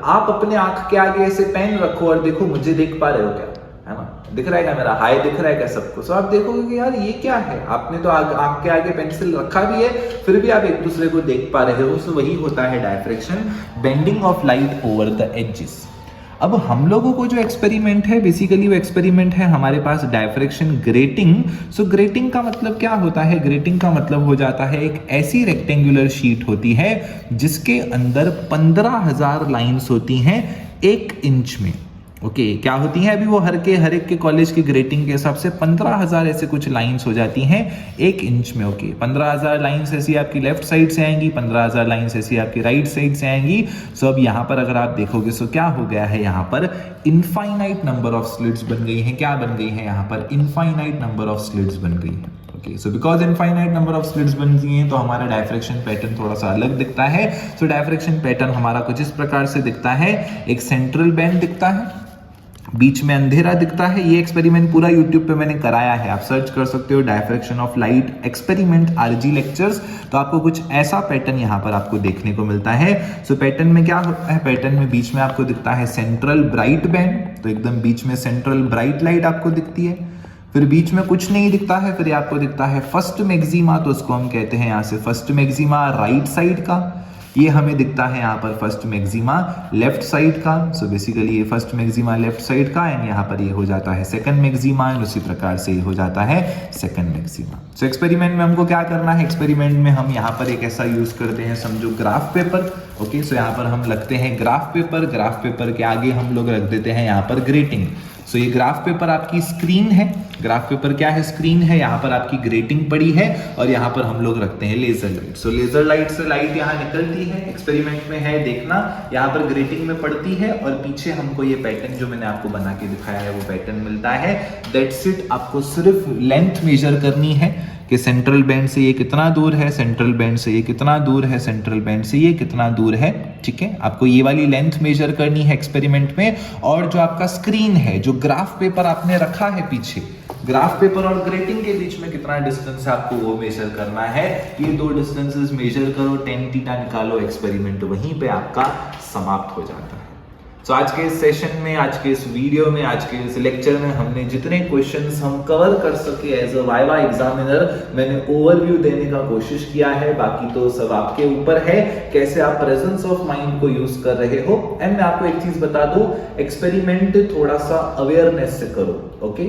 आप अपने आंख के आगे ऐसे पेन रखो और देखो मुझे देख पा रहे हो क्या, है ना? दिख रहा है क्या मेरा हाई? दिख रहा है क्या सबको? सो आप देखोगे कि यार ये क्या है, आपने तो आंख के आगे पेंसिल रखा भी है फिर भी आप एक दूसरे को देख पा रहे हो। सो वही होता है diffraction, bending of light over the edges. अब हम लोगों को जो एक्सपेरिमेंट है, बेसिकली वो एक्सपेरिमेंट है हमारे पास डायफ्रैक्शन ग्रेटिंग। सो ग्रेटिंग का मतलब क्या होता है? ग्रेटिंग का मतलब हो जाता है एक ऐसी रेक्टेंगुलर शीट होती है जिसके अंदर 15,000 लाइंस होती हैं 1 इंच में। ओके, क्या होती हैं? अभी वो हर एक के कॉलेज की ग्रेटिंग के हिसाब से 15,000 ऐसे कुछ लाइंस हो जाती हैं 1 इंच में। ओके, 15,000 लाइंस ऐसी आपकी लेफ्ट साइड से आएंगी, 15,000 लाइंस ऐसी आपकी राइट साइड से आएंगी। सो अब यहाँ पर अगर आप देखोगे सो क्या हो गया है? यहाँ पर इनफाइनाइट नंबर ऑफ स्लिट्स बन गई हैं। क्या बन गई हैं? यहाँ पर इनफाइनाइट नंबर ऑफ स्लिट्स बन गई हैं। Okay, so because infinite number of slits बन गई हैं तो हमारा डायफ्रैक्शन पैटर्न थोड़ा सा अलग दिखता है। सो डायफ्रैक्शन पैटर्न हमारा कुछ इस प्रकार से दिखता है। एक सेंट्रल बैंड दिखता है, बीच में अंधेरा दिखता है। ये एक्सपेरिमेंट पूरा YouTube पे मैंने कराया है, आप सर्च कर सकते हो diffraction of light experiment RG lectures, तो आपको कुछ ऐसा पैटर्न यहाँ पर आपको देखने को मिलता है। सो पैटर्न में क्या होता है? पैटर्न में बीच में आपको दिखता है सेंट्रल ब्राइट बैंड, तो एकदम बीच में सेंट्रल ब्राइट लाइट आपको दिखती है। फिर बीच में कुछ नहीं दिखता है, फिर आपको दिखता है फर्स्ट मैक्सिमा, तो उसको हम कहते हैं यहाँ से फर्स्ट मैक्सिमा राइट साइड का। ये हमें दिखता है यहाँ पर फर्स्ट मैक्सिमा लेफ्ट साइड का। सो बेसिकली ये फर्स्ट मैक्सिमा लेफ्ट साइड का एंड यहाँ पर ये हो जाता है सेकंड मैक्सिमा एंड उसी प्रकार से ये हो जाता है सेकंड मैक्सिमा। सो एक्सपेरिमेंट में हमको क्या करना है? एक्सपेरिमेंट में हम यहाँ पर एक ऐसा यूज करते हैं, समझो ग्राफ पेपर। ओके, सो यहाँ पर हम लगते हैं ग्राफ पेपर, ग्राफ पेपर के आगे हम लोग रख देते हैं यहाँ पर ग्रेटिंग। सो ये ग्राफ पेपर आपकी स्क्रीन है। ग्राफ पेपर क्या है? स्क्रीन है। यहाँ पर आपकी ग्रेटिंग पड़ी है और यहाँ पर हम लोग रखते हैं लेजर लाइट। सो लेजर लाइट से लाइट यहाँ निकलती है, एक्सपेरिमेंट में है देखना, यहाँ पर ग्रेटिंग में पड़ती है और पीछे हमको ये पैटर्न जो मैंने आपको बना के दिखाया है वो पैटर्न मिलता है। That's it. आपको सिर्फ लेंथ मेजर करनी है कि सेंट्रल बैंड से ये कितना दूर है, सेंट्रल बैंड से ये कितना दूर है, सेंट्रल बैंड से ये कितना दूर है। ठीक है, आपको ये वाली लेंथ मेजर करनी है एक्सपेरिमेंट में। और जो आपका स्क्रीन है, जो ग्राफ पेपर आपने रखा है पीछे, ग्राफ पेपर और ग्रेटिंग के बीच में कितना डिस्टेंस है आपको वो मेजर करना है। ये दो डिस्टेंसेस मेजर करो, tan थीटा निकालो, एक्सपेरिमेंट वहीं पे आपका समाप्त हो जाता है। तो आज के इस सेशन में, आज के इस वीडियो में, आज के इस लेक्चर में हमने जितने क्वेश्चंस हम कवर कर सके एज अ वाइवा एग्जामिनर, मैंने ओवरव्यू देने का कोशिश किया है। बाकी तो सब आपके ऊपर है, कैसे आप प्रेजेंस ऑफ माइंड को यूज कर रहे हो। एंड मैं आपको एक चीज बता दूं, एक्सपेरिमेंट थोड़ा सा अवेयरनेस से करो। ओके,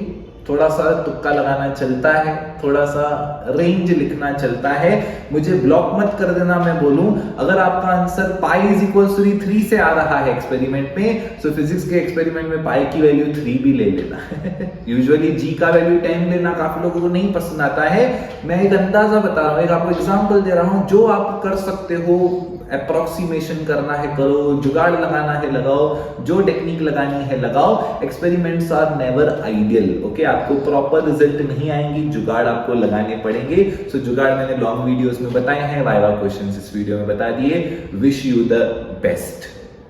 थोड़ा सा तुक्का लगाना चलता है, थोड़ा सा रेंज लिखना चलता है। मुझे ब्लॉक मत कर देना मैं बोलूं। अगर आपका answer pi is equal to 3 से आ रहा है एक्सपेरिमेंट में, तो फिजिक्स के एक्सपेरिमेंट में पाई की वैल्यू 3 भी ले लेना। यूजुअली जी का वैल्यू 10 लेना काफी लोगों को नहीं पसंद आता है। मैं एक अंदाजा बता रहा हूं, एक आपको एग्जांपल दे रहा हूं, जो आप कर सकते हो, अप्रोक्सीमेशन करना है करो, जुगाड़ लगाना है लगाओ, जो टेक्निक लगानी है लगाओ। Experiments are never ideal, okay. आपको प्रॉपर रिजल्ट नहीं आएंगी, जुगाड़ आपको लगाने पड़ेंगे। सो जुगाड़ मैंने लॉन्ग वीडियोस में बताए हैं, वाइवा क्वेश्चंस इस वीडियो में बता दिए। Wish you the best.